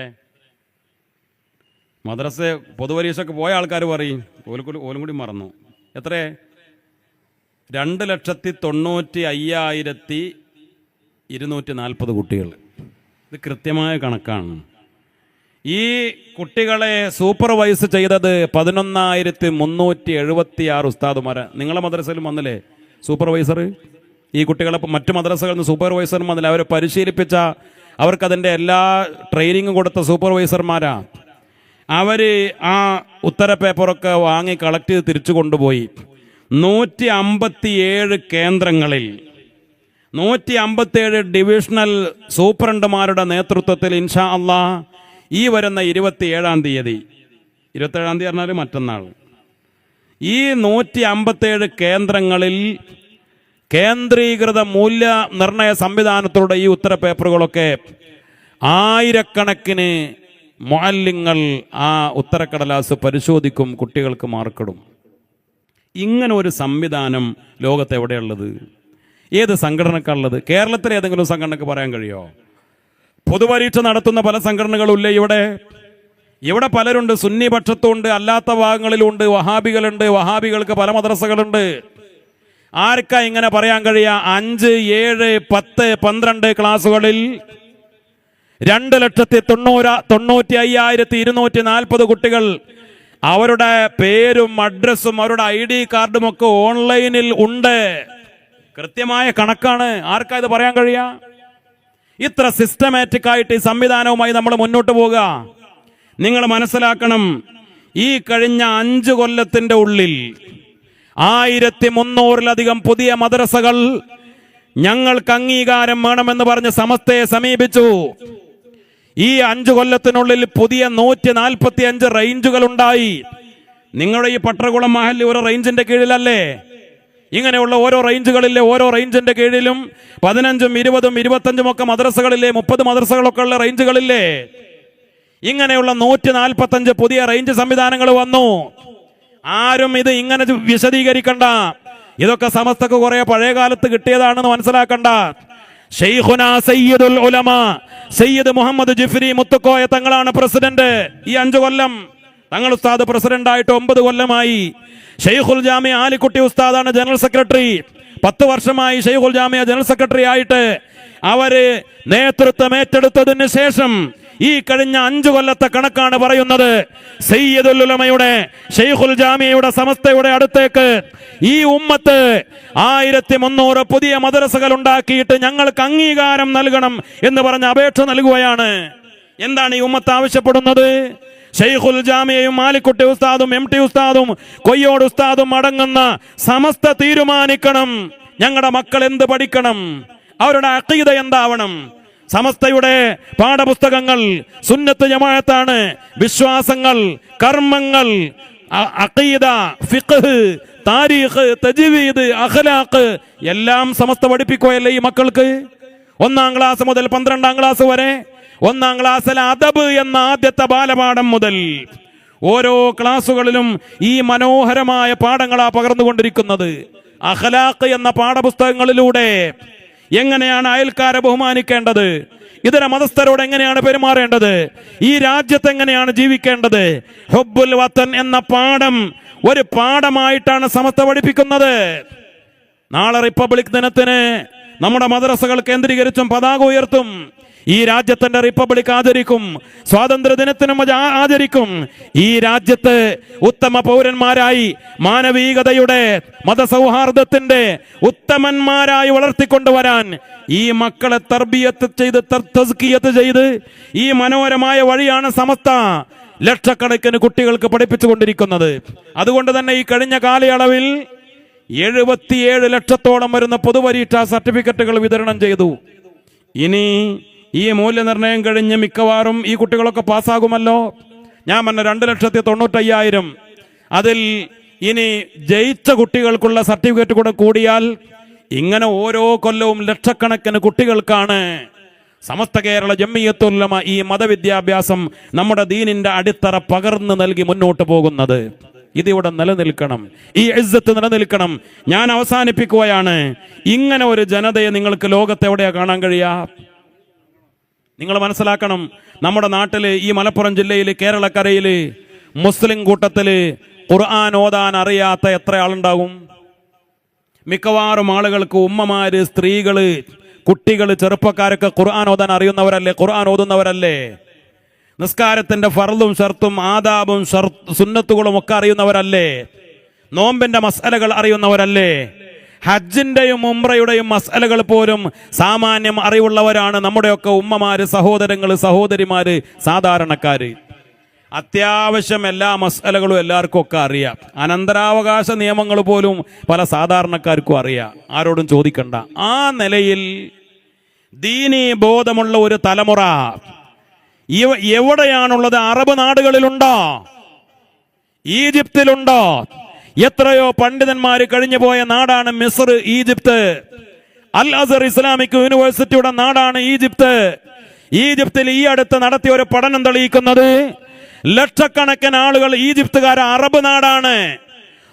മദ്രസ പൊതുപരീക്ഷയ്ക്ക് പോയ ആൾക്കാർ പറയും, ഓലും കൂടി മറന്നു. എത്ര? 2,95,240 കുട്ടികൾ. ഇത് കൃത്യമായ കണക്കാണ്. ഈ കുട്ടികളെ സൂപ്പർവൈസ് ചെയ്തത് 11,376 ഉസ്താദുമാരെ. നിങ്ങളെ മദ്രസയിലും വന്നില്ലേ സൂപ്പർവൈസർ? ഈ കുട്ടികളെ മറ്റു മദ്രസകളിൽ നിന്ന് സൂപ്പർവൈസറും വന്നില്ല. അവരെ പരിശീലിപ്പിച്ച, അവർക്കതിൻ്റെ എല്ലാ ട്രെയിനിങ്ങും കൊടുത്ത സൂപ്പർവൈസർമാരാ. അവർ ആ ഉത്തര പേപ്പറൊക്കെ വാങ്ങി കളക്ട് ചെയ്ത് തിരിച്ചു കൊണ്ടുപോയി 157 കേന്ദ്രങ്ങളിൽ 157 ഡിവിഷണൽ സൂപ്രണ്ടുമാരുടെ നേതൃത്വത്തിൽ ഇൻഷാ അള്ളാഹ് ഈ വരുന്ന 27-ാം തീയതി 27 പറഞ്ഞാൽ മറ്റന്നാൾ. ഈ 157 കേന്ദ്രങ്ങളിൽ കേന്ദ്രീകൃത മൂല്യനിർണയ സംവിധാനത്തോടെ ഈ ഉത്തരപേപ്പറുകളൊക്കെ ആയിരക്കണക്കിന് മുഅല്ലിങ്ങൾ ആ ഉത്തരക്കടലാസ് പരിശോധിക്കും, കുട്ടികൾക്ക് മാർക്കിടും. ഇങ്ങനെ ഒരു സംവിധാനം ലോകത്ത് എവിടെയുള്ളത്? ഏത് സംഘടനക്കാണുള്ളത്? കേരളത്തിലെ ഏതെങ്കിലും സംഘടനക്ക് പറയാൻ കഴിയുമോ? പൊതുപരീക്ഷ നടത്തുന്ന പല സംഘടനകളുമില്ലേ ഇവിടെ പലരുണ്ട്. സുന്നി പക്ഷത്തുണ്ട്, അല്ലാത്ത ഭാഗങ്ങളിലുണ്ട്. വഹാബികളുണ്ട്, വഹാബികൾക്ക് പല മദ്രസകളുണ്ട്. ആർക്കാ ഇങ്ങനെ പറയാൻ കഴിയുക? 5, 7, 10, 12 ക്ലാസുകളിൽ 2,95,240 കുട്ടികൾ അവരുടെ പേരും അഡ്രസ്സും അവരുടെ ID കാർഡും ഒക്കെ ഓൺലൈനിൽ ഉണ്ട്. കൃത്യമായ കണക്കാണ്. ആർക്കാ ഇത് പറയാൻ കഴിയുക? ഇത്ര സിസ്റ്റമാറ്റിക് ആയിട്ട് ഈ സംവിധാനവുമായി നമ്മൾ മുന്നോട്ട് പോകുക. നിങ്ങൾ മനസ്സിലാക്കണം, ഈ കഴിഞ്ഞ 5 കൊല്ലത്തിന്റെ ഉള്ളിൽ 1300-ലധികം പുതിയ മദ്രസകൾ ഞങ്ങൾക്ക് അംഗീകാരം വേണമെന്ന് പറഞ്ഞ് സമസ്തയെ സമീപിച്ചു. ഈ 5 കൊല്ലത്തിനുള്ളിൽ പുതിയ 145 റേഞ്ചുകൾ ഉണ്ടായി. നിങ്ങളുടെ ഈ പട്ടർകുളം മഹല്ല് ഒരു റേഞ്ചിന്റെ കീഴിലല്ലേ? ഇങ്ങനെയുള്ള ഓരോ റേഞ്ചുകളിലെ ഓരോ റേഞ്ചിന്റെ കീഴിലും 15, 20, 25 ഒക്കെ മദ്രസകളില്ലേ, 30 മദ്രസകളൊക്കെ ഉള്ള റേഞ്ചുകളില്ലേ? ഇങ്ങനെയുള്ള 145 പുതിയ റേഞ്ച് സംവിധാനങ്ങൾ വന്നു. ആരും ഇത് ഇങ്ങനെ വിശദീകരിക്കണ്ട. ഇതൊക്കെ സമസ്തക്ക് കുറെ പഴയ കാലത്ത് കിട്ടിയതാണെന്ന് മനസ്സിലാക്കണ്ട. ഷെയ്ഖുനാ സയ്യിദുൽ ഉലമ സയ്യിദ് മുഹമ്മദ് ജിഫ്രി മുത്തുക്കോയ തങ്ങളാണ് പ്രസിഡന്റ്. ഈ 5 കൊല്ലം തങ്ങൾ ഉസ്താദ് പ്രസിഡന്റ് ആയിട്ട് 9 കൊല്ലമായി. ഷെയ്ഖുൽ ജാമിയ ആലിക്കുട്ടി ഉസ്താദാണ് ജനറൽ സെക്രട്ടറി. 10 വർഷമായി ഷെയ്ഖുൽ ജാമിയ ജനറൽ സെക്രട്ടറി ആയിട്ട് അവര് നേതൃത്വം ഏറ്റെടുത്തതിന് ശേഷം ഈ കഴിഞ്ഞ 5 കൊല്ലത്തെ കണക്കാണ് പറയുന്നത്. സയ്യിദുൽ ഉലമയുടെ ഷെയ്ഖുൽ ജാമിയയുടെ സമസ്തയുടെ അടുത്തേക്ക് ഈ ഉമ്മത്ത് 1300 പുതിയ മദ്രസകൾ ഉണ്ടാക്കിയിട്ട് ഞങ്ങൾക്ക് അംഗീകാരം നൽകണം എന്ന് പറഞ്ഞ അപേക്ഷ നൽകുകയാണ്. എന്താണ് ഈ ഉമ്മത്ത് ആവശ്യപ്പെടുന്നത്? ഷെയ്ഖുൽ ജാമിയയും മാലിക്കുട്ടി ഉസ്താദും MT ഉസ്താദും കൊയ്യോട് ഉസ്താദും അടങ്ങുന്ന സമസ്ത തീരുമാനിക്കണം ഞങ്ങളുടെ മക്കൾ എന്ത് പഠിക്കണം, അവരുടെ അഖീദ എന്താവണം. സമസ്തയുടെ പാഠപുസ്തകങ്ങൾ സുന്നത്ത് ജമാഅത്താണ്. വിശ്വാസങ്ങൾ, കർമ്മങ്ങൾ, അഖീദ, ഫിഖ്, താരീഖ്, തജ്വീദ്, അഖ്ലാഖ് എല്ലാം സമസ്ത പഠിപ്പിക്കുകയല്ലേ ഈ മക്കൾക്ക്? 1-ാം ക്ലാസ് മുതൽ 12-ാം ക്ലാസ് വരെ. 1-ാം ക്ലാസ്സിലെ അദബ് എന്ന ആദ്യത്തെ ബാലപാഠം മുതൽ ഓരോ ക്ലാസുകളിലും ഈ മനോഹരമായ പാഠങ്ങളാ പകർന്നുകൊണ്ടിരിക്കുന്നത്. അഖ്ലാഖ് എന്ന പാഠപുസ്തകങ്ങളിലൂടെ എങ്ങനെയാണ് അയൽക്കാരെ ബഹുമാനിക്കേണ്ടത്, ഇതര മതസ്ഥരോട് എങ്ങനെയാണ് പെരുമാറേണ്ടത്, ഈ രാജ്യത്ത് എങ്ങനെയാണ് ജീവിക്കേണ്ടത്, ഹുബ്ബുൽ വതൻ എന്ന പാഠം ഒരു പാഠമായിട്ടാണ് സമസ്ത പഠിപ്പിക്കുന്നത്. നാളെ റിപ്പബ്ലിക് ദിനത്തിന് നമ്മുടെ മദ്രസകൾ കേന്ദ്രീകരിച്ചും പതാക ഉയർത്തും. ഈ രാജ്യത്തിന്റെ റിപ്പബ്ലിക് ആചരിക്കും, സ്വാതന്ത്ര്യ ദിനത്തിനും ആചരിക്കും. ഈ രാജ്യത്ത് ഉത്തമ പൗരന്മാരായി മാനവികതയുടെ മതസൗഹാർദ്ദത്തിന്റെ ഉത്തമന്മാരായി വളർത്തിക്കൊണ്ടുവരാൻ ഈ മക്കളെ തർബിയത്ത് ചെയ്ത് തസ്കിയത്ത് ചെയ്ത് ഈ മനോഹരമായ വഴിയാണ് സമസ്ത ലക്ഷക്കണക്കിന് കുട്ടികൾക്ക് പഠിപ്പിച്ചുകൊണ്ടിരിക്കുന്നത്. അതുകൊണ്ട് തന്നെ ഈ കഴിഞ്ഞ കാലയളവിൽ 77 ലക്ഷത്തോളം വരുന്ന പൊതുപരീക്ഷാ സർട്ടിഫിക്കറ്റുകൾ വിതരണം ചെയ്തു. ഇനി ഈ മൂല്യനിർണ്ണയം കഴിഞ്ഞ് മിക്കവാറും ഈ കുട്ടികളൊക്കെ പാസ്സാകുമല്ലോ. ഞാൻ പറഞ്ഞ 2,95,000. അതിൽ ഇനി ജയിച്ച കുട്ടികൾക്കുള്ള സർട്ടിഫിക്കറ്റ് കൂടെ കൂടിയാൽ ഇങ്ങനെ ഓരോ കൊല്ലവും ലക്ഷക്കണക്കിന് കുട്ടികൾക്കാണ് സമസ്ത കേരള ജംഇയ്യത്തുൽ ഉലമ ഈ മതവിദ്യാഭ്യാസം നമ്മുടെ ദീനിന്റെ അടിത്തറ പകർന്നു നൽകി മുന്നോട്ട് പോകുന്നത്. ഇതിവിടെ നിലനിൽക്കണം, ഈ ഇസ്സത്ത് നിലനിൽക്കണം. ഞാൻ അവസാനിപ്പിക്കുകയാണ്. ഇങ്ങനെ ഒരു ജനതയെ നിങ്ങൾക്ക് ലോകത്തെവിടെയാ കാണാൻ കഴിയുക? നിങ്ങൾ മനസ്സിലാക്കണം, നമ്മുടെ നാട്ടില് ഈ മലപ്പുറം ജില്ലയിൽ കേരളക്കരയിൽ മുസ്ലിം കൂട്ടത്തിൽ ഖുർആൻ ഓതാൻ അറിയാത്ത എത്ര ആളുണ്ടാകും? മിക്കവാറും ആളുകൾക്ക് ഉമ്മമാര്, സ്ത്രീകള്, കുട്ടികൾ, ചെറുപ്പക്കാരൊക്കെ ഖുർആൻ ഓതാൻ അറിയുന്നവരല്ലേ, ഖുർആൻ ഓതുന്നവരല്ലേ? നിസ്കാരത്തിന്റെ ഫർളും ഷർത്തും ആദാബും സുന്നത്തുകളും ഒക്കെ അറിയുന്നവരല്ലേ? നോമ്പിന്റെ മസ്അലകൾ അറിയുന്നവരല്ലേ? ഹജ്ജിന്റെയും ഉംറയുടെയും മസ്അലകൾ പോലും സാമാന്യം അറിവുള്ളവരാണ് നമ്മുടെയൊക്കെ ഉമ്മമാര്, സഹോദരങ്ങള്, സഹോദരിമാര്, സാധാരണക്കാര്. അത്യാവശ്യം എല്ലാ മസ്അലകളും എല്ലാവർക്കും ഒക്കെ അറിയാം. അനന്തരാവകാശ നിയമങ്ങൾ പോലും പല സാധാരണക്കാർക്കും അറിയാം, ആരോടും ചോദിക്കണ്ട. ആ നിലയിൽ ദീനീ ബോധമുള്ള ഒരു തലമുറ എവിടെയാണുള്ളത്? അറബ് നാടുകളിലുണ്ടോ? ഈജിപ്തിലുണ്ടോ? എത്രയോ പണ്ഡിതന്മാർ കഴിഞ്ഞു പോയ നാടാണ് മിസ്ർ, ഈജിപ്ത്. അൽ അസർ ഇസ്ലാമിക് യൂണിവേഴ്സിറ്റിയുടെ നാടാണ് ഈജിപ്ത്. ഈജിപ്തിൽ ഈ അടുത്ത് നടത്തിയ ഒരു പഠനം തെളിയിക്കുന്നത് ലക്ഷക്കണക്കിന് ആളുകൾ ഈജിപ്തുകാർ അറബ് നാടാണ്.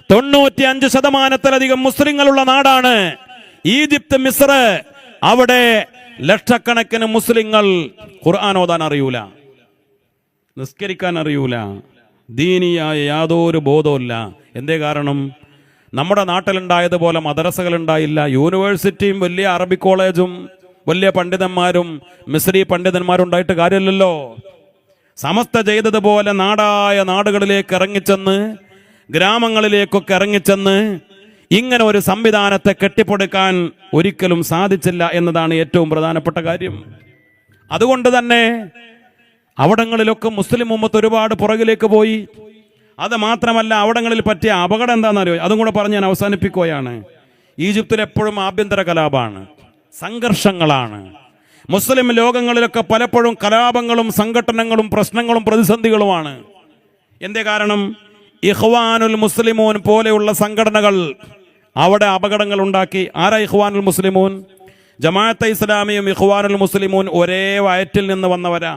95% മുസ്ലിങ്ങളുള്ള നാടാണ് ഈജിപ്ത്, മിസ്ർ. അവിടെ ലക്ഷക്കണക്കിന് മുസ്ലിങ്ങൾ ഖുർആൻ ഓതാൻ അറിയൂല, നിസ്കരിക്കാൻ അറിയൂല, ദീനിയായ യാതൊരു ബോധവുമില്ല. എന്തേ കാരണം? നമ്മുടെ നാട്ടിലുണ്ടായതുപോലെ മദ്രസകൾ ഉണ്ടായില്ല. യൂണിവേഴ്സിറ്റിയും വലിയ അറബി കോളേജും വലിയ പണ്ഡിതന്മാരും മിസ്രി പണ്ഡിതന്മാരും ഉണ്ടായിട്ട് കാര്യമില്ലല്ലോ. സമസ്ത ചെയ്തതുപോലെ നാടായ നാടുകളിലേക്ക് ഇറങ്ങിച്ചെന്ന്, ഗ്രാമങ്ങളിലേക്കൊക്കെ ഇറങ്ങിച്ചെന്ന് ഇങ്ങനെ ഒരു സംവിധാനത്തെ കെട്ടിപ്പടുക്കാൻ ഒരിക്കലും സാധിച്ചില്ല എന്നതാണ് ഏറ്റവും പ്രധാനപ്പെട്ട കാര്യം. അതുകൊണ്ട് തന്നെ അവിടങ്ങളിലൊക്കെ മുസ്ലിം ഉമ്മത്ത് ഒരുപാട് പുറകിലേക്ക് പോയി. അത് മാത്രമല്ല, അവിടങ്ങളിൽ പറ്റിയ അപകടം എന്താണെന്നറിയോ? അതും കൂടെ പറഞ്ഞ് ഞാൻ അവസാനിപ്പിക്കുകയാണ്. ഈജിപ്തിൽ എപ്പോഴും ആഭ്യന്തര കലാപമാണ്, സംഘർഷങ്ങളാണ്. മുസ്ലിം ലോകങ്ങളിലൊക്കെ പലപ്പോഴും കലാപങ്ങളും സംഘടനകളും പ്രശ്നങ്ങളും പ്രതിസന്ധികളുമാണ്. എന്തേ കാരണം? ഇഖ്വാനുൽ മുസ്ലിമൂൻ പോലെയുള്ള സംഘടനകൾ അവിടെ അപകടങ്ങൾ ഉണ്ടാക്കി. ആരാ ഇഖ്വാനുൽ മുസ്ലിമൂൻ? ജമാഅത്തെ ഇസ്ലാമിയും ഇഖ്വാനുൽ മുസ്ലിമൂൻ ഒരേ വയറ്റിൽ നിന്ന് വന്നവരാ,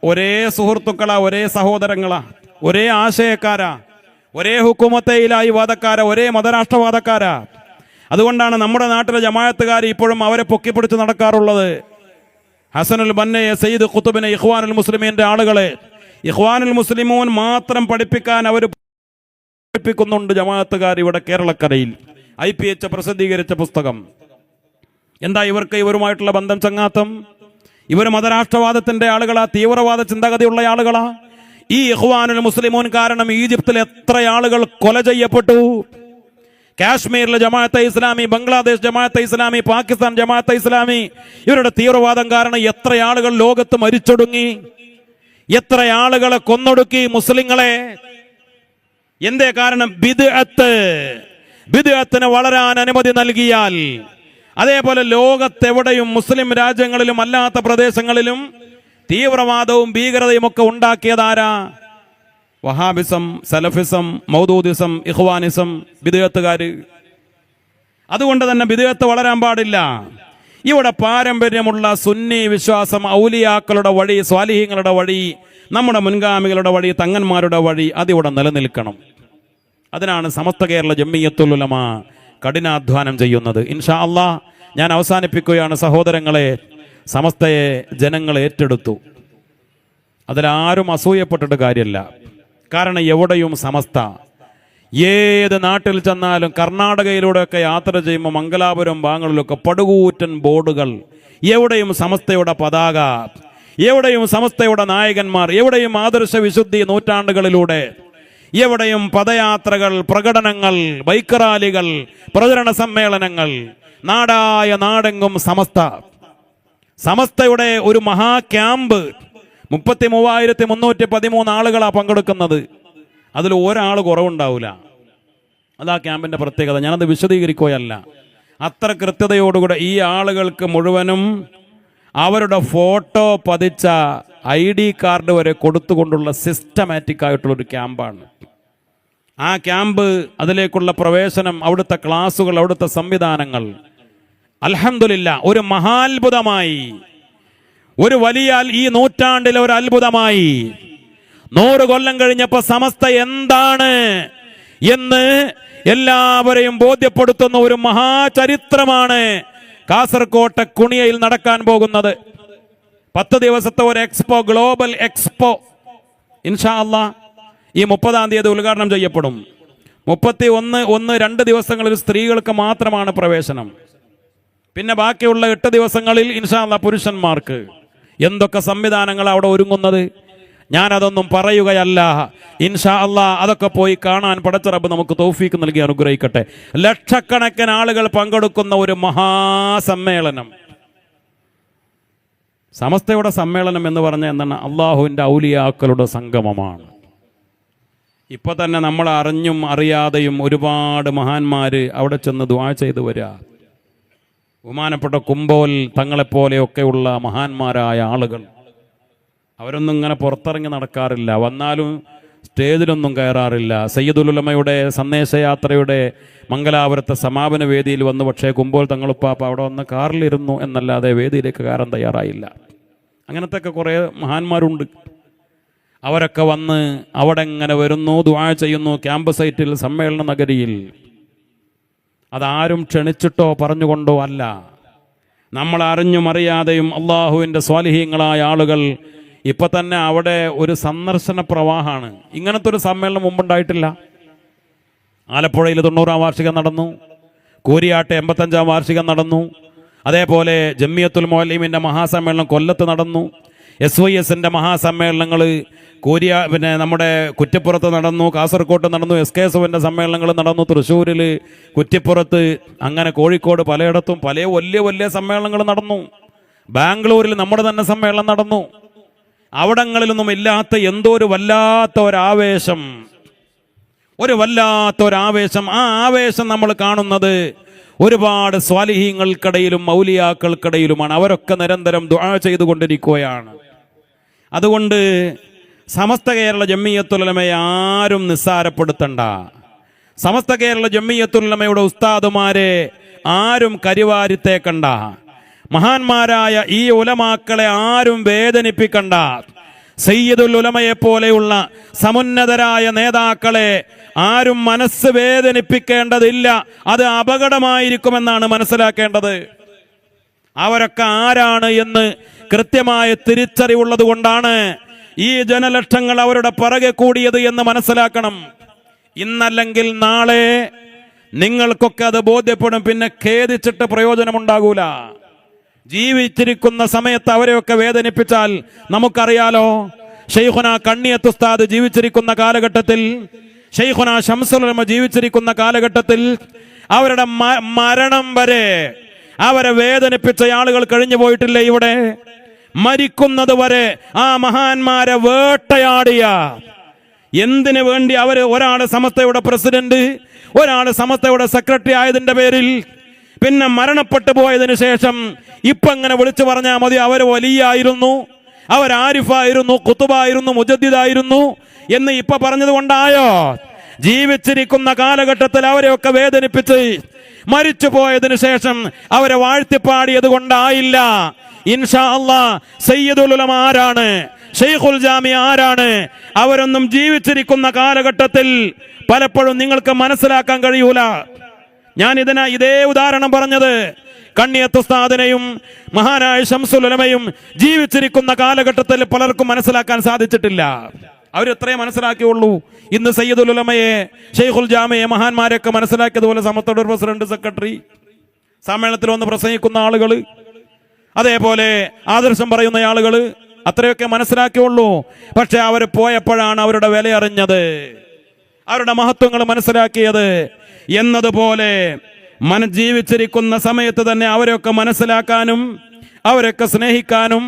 ഒരേ സുഹൃത്തുക്കളാ, ഒരേ സഹോദരങ്ങളാ, ഒരേ ആശയക്കാരാ, ഒരേ ഹുക്കുമത്തയിലായി വാദക്കാരാ, ഒരേ മതരാഷ്ട്രവാദക്കാരാ. അതുകൊണ്ടാണ് നമ്മുടെ നാട്ടിലെ ജമാഅത്തുകാർ ഇപ്പോഴും അവരെ പൊക്കിപ്പിടിച്ച് നടക്കാറുള്ളത്. ഹസനുൽ ബന്നയെ, സയ്യിദ് ഖുതുബിനെ, ഇഖ്വാനുൽ മുസ്ലിമീന്റെ ആളുകളെ ഇഖ്വാനുൽ മുസ്ലിമൂൻ മാത്രം പഠിപ്പിക്കാൻ അവർ പഠിപ്പിക്കുന്നുണ്ട് ജമാഅത്തുകാർ ഇവിടെ കേരളക്കരയിൽ. IPH പ്രസിദ്ധീകരിച്ച പുസ്തകം. എന്താ ഇവരുമായിട്ടുള്ള ബന്ധം, ചങ്ങാത്തം? ഇവർ മതരാഷ്ട്രവാദത്തിന്റെ ആളുകളാ, തീവ്രവാദ ചിന്താഗതിയുള്ള ആളുകളാ. ഈ ഇഖ്വാനുൽ മുസ്ലിമൂൻ കാരണം ഈജിപ്തിൽ എത്ര ആളുകൾ കൊല ചെയ്യപ്പെട്ടു. കാശ്മീരിൽ ജമാഅത്തെ ഇസ്ലാമി, ബംഗ്ലാദേശ് ജമാഅത്തെ ഇസ്ലാമി, പാകിസ്ഥാൻ ജമാഅത്തെ ഇസ്ലാമി, ഇവരുടെ തീവ്രവാദം കാരണം എത്ര ആളുകൾ ലോകത്ത് മരിച്ചൊടുങ്ങി, എത്ര ആളുകളെ കൊന്നൊടുക്കി മുസ്ലിങ്ങളെ. എന്തേ കാരണം? ബിദ്അത്തിന് വളരാൻ അനുമതി നൽകിയാൽ, അതേപോലെ ലോകത്തെവിടെയും മുസ്ലിം രാജ്യങ്ങളിലും അല്ലാത്ത പ്രദേശങ്ങളിലും തീവ്രവാദവും ഭീകരതയും ഒക്കെ ഉണ്ടാക്കിയതാരാ? വഹാബിസം, സലഫിസം, മൗദൂദിസം, ഇഖ്വാനിസം, ബിദ്അത്തുകാര്. അതുകൊണ്ട് തന്നെ ബിദ്അത്ത് വളരാൻ പാടില്ല. ഇവിടെ പാരമ്പര്യമുള്ള സുന്നി വിശ്വാസം, ഔലിയാക്കളുടെ വഴി, സ്വാലിഹീങ്ങളുടെ വഴി, നമ്മുടെ മുൻഗാമികളുടെ വഴി, തങ്ങന്മാരുടെ വഴി, അതിവിടെ നിലനിൽക്കണം. അതിനാണ് സമസ്ത കേരള ജംഇയ്യത്തുൽ ഉലമ കഠിനാധ്വാനം ചെയ്യുന്നത്. ഇൻഷാ അല്ലാഹ് ഞാൻ അവസാനിപ്പിക്കുകയാണ്. സഹോദരങ്ങളെ, സമസ്തയെ ജനങ്ങൾ ഏറ്റെടുത്തു. അതിലാരും അസൂയപ്പെട്ടിട്ട് കാര്യമില്ല. കാരണം എവിടെയും സമസ്ത, ഏത് നാട്ടിൽ ചെന്നാലും, കർണാടകയിലൂടെയൊക്കെ യാത്ര ചെയ്യുമ്പോൾ മംഗലാപുരം ഭാഗങ്ങളിലൊക്കെ പടുകൂറ്റൻ ബോർഡുകൾ, എവിടെയും സമസ്തയുടെ പതാക, എവിടെയും സമസ്തയുടെ നായകന്മാർ, എവിടെയും ആദർശ വിശുദ്ധി നൂറ്റാണ്ടുകളിലൂടെ, എവിടെയും പദയാത്രകൾ, പ്രകടനങ്ങൾ, ബൈക്ക് റാലികൾ, പ്രചരണ സമ്മേളനങ്ങൾ, നാടായ നാടെങ്ങും സമസ്തയുടെ ഒരു മഹാ ക്യാമ്പ്. 33,313 ആളുകളാണ് പങ്കെടുക്കുന്നത്. അതിൽ ഒരാൾ കുറവുണ്ടാവില്ല. അതാ ക്യാമ്പിന്റെ പ്രത്യേകത. ഞാനത് വിശദീകരിക്കുകയല്ല. അത്ര കൃത്യതയോടുകൂടെ ഈ ആളുകൾക്ക് മുഴുവനും അവരുടെ ഫോട്ടോ പതിച്ച ID കാർഡ് വരെ കൊടുത്തുകൊണ്ടുള്ള സിസ്റ്റമാറ്റിക് ആയിട്ടുള്ളൊരു ക്യാമ്പാണ്. ആ ക്യാമ്പ്, അതിലേക്കുള്ള പ്രവേശനം, അവിടുത്തെ ക്ലാസുകൾ, അവിടുത്തെ സംവിധാനങ്ങൾ, അൽഹംദുലില്ലാ ഒരു മഹാത്ഭുതമായി, ഒരു വലിയ ഈ നൂറ്റാണ്ടിലെ ഒരു അത്ഭുതമായി. 100 കൊല്ലം കഴിഞ്ഞപ്പോൾ സമസ്ത എന്താണ് എന്ന് എല്ലാവരെയും ബോധ്യപ്പെടുത്തുന്ന ഒരു മഹാചരിത്രമാണ് കാസർകോട്ടെ കുണിയയിൽ നടക്കാൻ പോകുന്നത്. 10 ദിവസത്തെ ഒരു എക്സ്പോ, ഗ്ലോബൽ എക്സ്പോ, ഇൻഷാ അല്ലാഹ് ഈ 30-ാം തീയതി ഉദ്ഘാടനം ചെയ്യപ്പെടും. 31-2 ദിവസങ്ങളിൽ സ്ത്രീകൾക്ക് മാത്രമാണ് പ്രവേശനം. പിന്നെ ബാക്കിയുള്ള 8 ദിവസങ്ങളിൽ ഇൻഷാ അല്ലാഹ് പുരുഷന്മാർക്ക്. എന്തൊക്കെ സംവിധാനങ്ങൾ അവിടെ ഒരുങ്ങുന്നത്, ഞാനതൊന്നും പറയുകയല്ല. ഇൻഷാ അല്ലാഹ് അതൊക്കെ പോയി കാണാൻ പടച്ച റബ്ബ് നമുക്ക് തൗഫീക്ക് നൽകി അനുഗ്രഹിക്കട്ടെ. ലക്ഷക്കണക്കിന് ആളുകൾ പങ്കെടുക്കുന്ന ഒരു മഹാസമ്മേളനം. സമസ്തയുടെ സമ്മേളനം എന്ന് പറഞ്ഞാൽ എന്താണ്? അള്ളാഹുവിൻ്റെ ഔലിയാക്കളുടെ സംഗമമാണ്. ഇപ്പൊ തന്നെ നമ്മൾ അറിഞ്ഞും അറിയാതെയും ഒരുപാട് മഹാന്മാര് അവിടെ ചെന്ന് ദുആ ചെയ്തു വരിക. ബഹുമാനപ്പെട്ട കുമ്പോൽ തങ്ങളെപ്പോലെയൊക്കെയുള്ള മഹാന്മാരായ ആളുകൾ, അവരൊന്നും ഇങ്ങനെ പുറത്തിറങ്ങി നടക്കാറില്ല. വന്നാലും സ്റ്റേജിലൊന്നും കയറാറില്ല. സയ്യിദുൽ ഉലമയുടെ സന്ദേശയാത്രയുടെ മംഗലാപുരത്തെ സമാപന വേദിയിൽ വന്നു, പക്ഷേ കുമ്പോൾ തങ്ങളുപ്പാപ്പ അവിടെ വന്ന് കാറിലിരുന്നു എന്നല്ലാതെ വേദിയിലേക്ക് കയറാൻ തയ്യാറായില്ല. അങ്ങനത്തെ ഒക്കെ കുറേ മഹാന്മാരുണ്ട്. അവരൊക്കെ വന്ന് അവിടെ ഇങ്ങനെ വരുന്നു, ദുആ ചെയ്യുന്നു ക്യാമ്പ് സൈറ്റിൽ, സമ്മേളന നഗരിയിൽ. അതാരും ക്ഷണിച്ചിട്ടോ പറഞ്ഞുകൊണ്ടോ അല്ല. നമ്മൾ അറിഞ്ഞും അറിയാതെയും അള്ളാഹുവിൻ്റെ സ്വാലിഹീങ്ങളായ ആളുകൾ ഇപ്പം തന്നെ അവിടെ ഒരു സന്ദർശന പ്രവാഹമാണ്. ഇങ്ങനത്തെ ഒരു സമ്മേളനം മുമ്പുണ്ടായിട്ടില്ല. ആലപ്പുഴയിൽ 90-ാം വാർഷികം നടന്നു, കൂരിയാട്ടെ 85-ാം വാർഷികം നടന്നു, അതേപോലെ ജമിയത്തുൽ മുഅല്ലിമീൻ്റെ മഹാസമ്മേളനം കൊല്ലത്ത് നടന്നു, SYSൻ്റെ മഹാസമ്മേളനങ്ങൾ നമ്മുടെ കുറ്റിപ്പുറത്ത് നടന്നു, കാസർഗോട്ട് നടന്നു, SKSFൻ്റെ സമ്മേളനങ്ങൾ നടന്നു, തൃശ്ശൂരിൽ, കുറ്റിപ്പുറത്ത്, അങ്ങനെ കോഴിക്കോട് പലയിടത്തും പല വലിയ വലിയ സമ്മേളനങ്ങൾ നടന്നു. ബാംഗ്ലൂരിൽ നമ്മുടെ തന്നെ സമ്മേളനം നടന്നു. അവിടങ്ങളിലൊന്നും ഇല്ലാത്ത എന്തോ ഒരു വല്ലാത്ത ഒരാവേശം, ആ ആവേശം നമ്മൾ കാണുന്നത് ഒരുപാട് സ്വാലിഹീങ്ങൾക്കിടയിലും മൗലിയാക്കൾക്കിടയിലുമാണ്. അവരൊക്കെ നിരന്തരം ദുആ ചെയ്തുകൊണ്ടിരിക്കുകയാണ്. അതുകൊണ്ട് സമസ്ത കേരള ജമിയത്തുൽ ഉലമയെ ആരും നിസ്സാരപ്പെടുത്തണ്ട. സമസ്ത കേരള ജമിയത്തുൽ ഉലമയുടെ ഉസ്താദുമാരെ ആരും കരിവാരിത്തേക്കണ്ട. മഹാന്മാരായ ഈ ഉലമാക്കളെ ആരും വേദനിപ്പിക്കണ്ട. സയ്യിദുൽ ഉലമയെ പോലെയുള്ള സമുന്നതരായ നേതാക്കളെ ആരും മനസ്സ് വേദനിപ്പിക്കേണ്ടതില്ല. അത് അപകടമായിരിക്കുമെന്നാണ് മനസ്സിലാക്കേണ്ടത്. അവരൊക്കെ ആരാണ് എന്ന് കൃത്യമായ തിരിച്ചറിവുള്ളത് കൊണ്ടാണ് ഈ ജനലക്ഷങ്ങൾ അവരുടെ പിറകെ കൂടിയത് എന്ന് മനസ്സിലാക്കണം. ഇന്നല്ലെങ്കിൽ നാളെ നിങ്ങൾക്കൊക്കെ അത് ബോധ്യപ്പെടും. പിന്നെ ഖേദിച്ചിട്ട് പ്രയോജനമുണ്ടാകൂല. ജീവിച്ചിരിക്കുന്ന സമയത്ത് അവരെയൊക്കെ വേദനിപ്പിച്ചാൽ നമുക്കറിയാലോ. ശൈഖുന കണ്ണിയത്ത് ഉസ്താദ് ജീവിച്ചിരിക്കുന്ന കാലഘട്ടത്തിൽ, ശൈഖുന ശംസുൽ ഉലമ ജീവിച്ചിരിക്കുന്ന കാലഘട്ടത്തിൽ അവരുടെ മരണം വരെ അവരെ വേദനിപ്പിച്ച ആളുകൾ കഴിഞ്ഞു പോയിട്ടില്ലേ ഇവിടെ? മരിക്കുന്നത് വരെ ആ മഹാന്മാരെ വേട്ടയാടിയ, എന്തിനു വേണ്ടി അവർ, ഒരാള് സമസ്തയുടെ പ്രസിഡന്റ്, ഒരാള് സമസ്തയുടെ സെക്രട്ടറി ആയതിന്റെ പേരിൽ, പിന്നെ മരണപ്പെട്ടു പോയതിനു ശേഷം ഇപ്പൊ ഇങ്ങനെ വിളിച്ചു പറഞ്ഞാൽ മതി അവർ വലിയായിരുന്നു, അവർ ആരിഫായിരുന്നു, ഖുതുബായിരുന്നു, മുജദ്ദിദായിരുന്നു എന്ന് ഇപ്പൊ പറഞ്ഞത് കൊണ്ടായോ? ജീവിച്ചിരിക്കുന്ന കാലഘട്ടത്തിൽ അവരെയൊക്കെ വേദനിപ്പിച്ച് മരിച്ചു പോയതിനു ശേഷം അവരെ വാഴ്ത്തിപ്പാടിയത് കൊണ്ടായില്ല. ഇൻഷാ അല്ലാഹ് സയ്യിദുൽ ഉലമ ആരാണ്, ശൈഖുൽ ജാമി ആരാണ്, അവരൊന്നും ജീവിച്ചിരിക്കുന്ന കാലഘട്ടത്തിൽ പലപ്പോഴും നിങ്ങൾക്ക് മനസ്സിലാക്കാൻ കഴിയൂല. ഞാൻ ഇതേ ഉദാഹരണം പറഞ്ഞത് കണ്ണിയത്ത് ഉസ്താദിനെയും മഹാനായ ശംസുൽ ഉലമയും ജീവിച്ചിരിക്കുന്ന കാലഘട്ടത്തിൽ പലർക്കും മനസ്സിലാക്കാൻ സാധിച്ചിട്ടില്ല. അവരെത്രേ മനസ്സിലാക്കിയുള്ളൂ. ഇന്ന് സയ്യിദുൽ ഉലമയെ, ശൈഖുൽ ജാമിയെ, മഹാന്മാരെയൊക്കെ മനസ്സിലാക്കിയതുപോലെ സമസ്തയുടെ പ്രസിഡന്റ്, സെക്രട്ടറി, സമ്മേളനത്തിൽ വന്ന് പ്രസംഗിക്കുന്ന ആളുകൾ, അതേപോലെ ആദർശം പറയുന്ന ആളുകൾ, അത്രയൊക്കെ മനസ്സിലാക്കിയുള്ളൂ. പക്ഷെ അവർ പോയപ്പോഴാണ് അവരുടെ വില അറിഞ്ഞത്, അവരുടെ മഹത്വങ്ങൾ മനസ്സിലാക്കിയത്. എന്നതുപോലെ ജീവിച്ചിരിക്കുന്ന സമയത്ത് തന്നെ അവരെയൊക്കെ മനസ്സിലാക്കാനും അവരെയൊക്കെ സ്നേഹിക്കാനും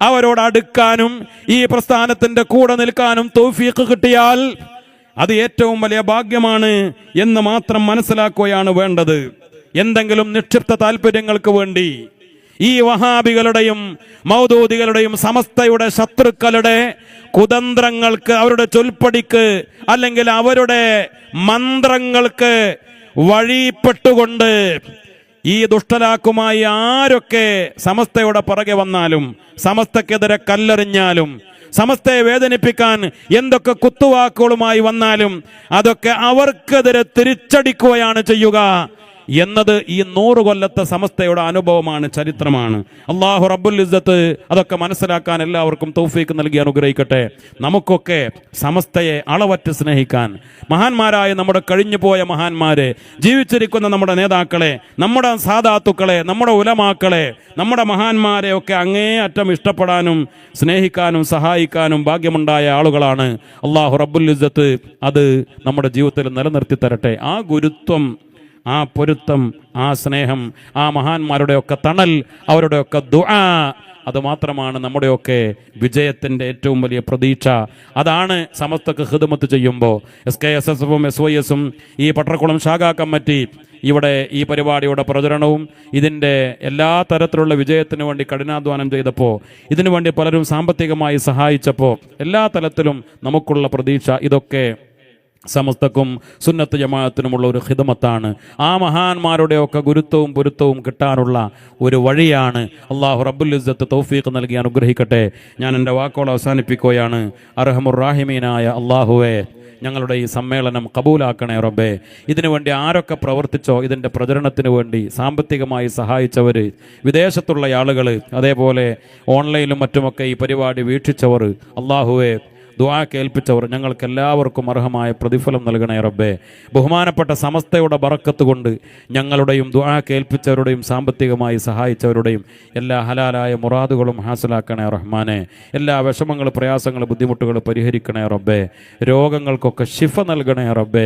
അവരോട് അടുക്കാനും ഈ പ്രസ്ഥാനത്തിന്റെ കൂടെ നിൽക്കാനും തൗഫീഖ് കിട്ടിയാൽ അത് ഏറ്റവും വലിയ ഭാഗ്യമാണ് എന്ന് മാത്രം മനസ്സിലാക്കുകയാണ് വേണ്ടത്. എന്തെങ്കിലും നിക്ഷിപ്ത താല്പര്യങ്ങൾക്ക് വേണ്ടി ഈ വഹാബികളുടെയും മൗദൂദികളുടെയും സമസ്തയുടെ ശത്രുക്കളുടെ കുതന്ത്രങ്ങൾക്ക്, അവരുടെ ചൊൽപ്പടിക്ക്, അല്ലെങ്കിൽ അവരുടെ മന്ത്രങ്ങൾക്ക് വഴിപ്പെട്ടുകൊണ്ട് ഈ ദുഷ്ടലാക്കുമായി ആരൊക്കെ സമസ്തയുടെ പുറകെ വന്നാലും, സമസ്തക്കെതിരെ കല്ലെറിഞ്ഞാലും, സമസ്തയെ വേദനിപ്പിക്കാൻ എന്തൊക്കെ കുത്തുവാക്കുകളുമായി വന്നാലും അതൊക്കെ അവർക്കെതിരെ തിരിച്ചടിക്കുകയാണ് ചെയ്യുക എന്നത് ഈ 100 കൊല്ലത്തെ സമസ്തയുടെ അനുഭവമാണ്, ചരിത്രമാണ്. അല്ലാഹു റബ്ബുൽ ഇസ്സത്ത് അതൊക്കെ മനസ്സിലാക്കാൻ എല്ലാവർക്കും തൗഫീഖ് നൽകി അനുഗ്രഹിക്കട്ടെ. നമുക്കൊക്കെ സമസ്തയെ അളവറ്റ് സ്നേഹിക്കാൻ, മഹാന്മാരായ നമ്മുടെ കഴിഞ്ഞുപോയ മഹാന്മാരെ, ജീവിച്ചിരിക്കുന്ന നമ്മുടെ നേതാക്കളെ, നമ്മുടെ സാദാത്തുക്കളെ, നമ്മുടെ ഉലമാക്കളെ, നമ്മുടെ മഹാന്മാരെ ഒക്കെ അങ്ങേ അറ്റം ഇഷ്ടപ്പെടാനും സ്നേഹിക്കാനും സഹായിക്കാനും ഭാഗ്യമുണ്ടായ ആളുകളാണ്. അല്ലാഹു റബ്ബുൽ ഇസ്സത്ത് അത് നമ്മുടെ ജീവിതത്തിൽ നിലനിർത്തി തരട്ടെ. ആ ഗുരുത്വം, ആ പൊരുത്തം, ആ സ്നേഹം, ആ മഹാന്മാരുടെയൊക്കെ തണൽ, അവരുടെയൊക്കെ ദുആ, അത് മാത്രമാണ് നമ്മുടെയൊക്കെ വിജയത്തിൻ്റെ ഏറ്റവും വലിയ പ്രതീക്ഷ. അതാണ് സമസ്തക്ക് ഖിദ്മത്ത് ചെയ്യുമ്പോൾ SKSFും SYSും ഈ പട്ടർക്കുളം ശാഖാ കമ്മിറ്റി ഇവിടെ ഈ പരിപാടിയുടെ പ്രചരണവും ഇതിൻ്റെ എല്ലാ തരത്തിലുള്ള വിജയത്തിനു വേണ്ടി കഠിനാധ്വാനം ചെയ്തപ്പോൾ, ഇതിനു വേണ്ടി പലരും സാമ്പത്തികമായി സഹായിച്ചപ്പോൾ, എല്ലാ തലത്തിലും നമുക്കുള്ള പ്രതീക്ഷ ഇതൊക്കെ സമസ്തക്കും സുന്നത്ത് ജമാഅത്തിനുമുള്ള ഒരു ഖിദ്മത്താണ്. ആ മഹാന്മാരുടെയൊക്കെ ഗുരുത്വവും പൊരുത്തവും കിട്ടാനുള്ള ഒരു വഴിയാണ്. അള്ളാഹു റബ്ബുൽ ഇസ്സത്ത് തൗഫീഖ് നൽകി അനുഗ്രഹിക്കട്ടെ. ഞാൻ എൻ്റെ വാക്കുകൾ അവസാനിപ്പിക്കുകയാണ്. അർഹമുർ റാഹിമീനായ അള്ളാഹുവേ, ഞങ്ങളുടെ ഈ സമ്മേളനം കബൂലാക്കണേ റബ്ബേ. ഇതിനു വേണ്ടി ആരൊക്കെ പ്രവർത്തിച്ചോ, ഇതിൻ്റെ പ്രചരണത്തിന് വേണ്ടി സാമ്പത്തികമായി സഹായിച്ചവർ, വിദേശത്തുള്ള ആളുകൾ, അതേപോലെ ഓൺലൈനിലും മറ്റുമൊക്കെ ഈ പരിപാടി വീക്ഷിച്ചവർ, അള്ളാഹുവേ ദുആ കേൾപ്പിച്ചവർ, ഞങ്ങൾക്ക് എല്ലാവർക്കും അർഹമായ പ്രതിഫലം നൽകണേ റബ്ബേ. ബഹുമാനപ്പെട്ട സമസ്തയുടെ ബറക്കത്ത് കൊണ്ട് ഞങ്ങളുടെയും ദുആ കേൾപ്പിച്ചവരുടെയും സാമ്പത്തികമായി സഹായിച്ചവരുടെയും എല്ലാ ഹലാലായ മുറാദുകളും ഹാസിലാക്കണേ റഹ്മാനെ. എല്ലാ വിഷമങ്ങൾ, പ്രയാസങ്ങൾ, ബുദ്ധിമുട്ടുകൾ പരിഹരിക്കണേ റബ്ബേ. രോഗങ്ങൾക്കൊക്കെ ശിഫ നൽകണേ റബ്ബേ.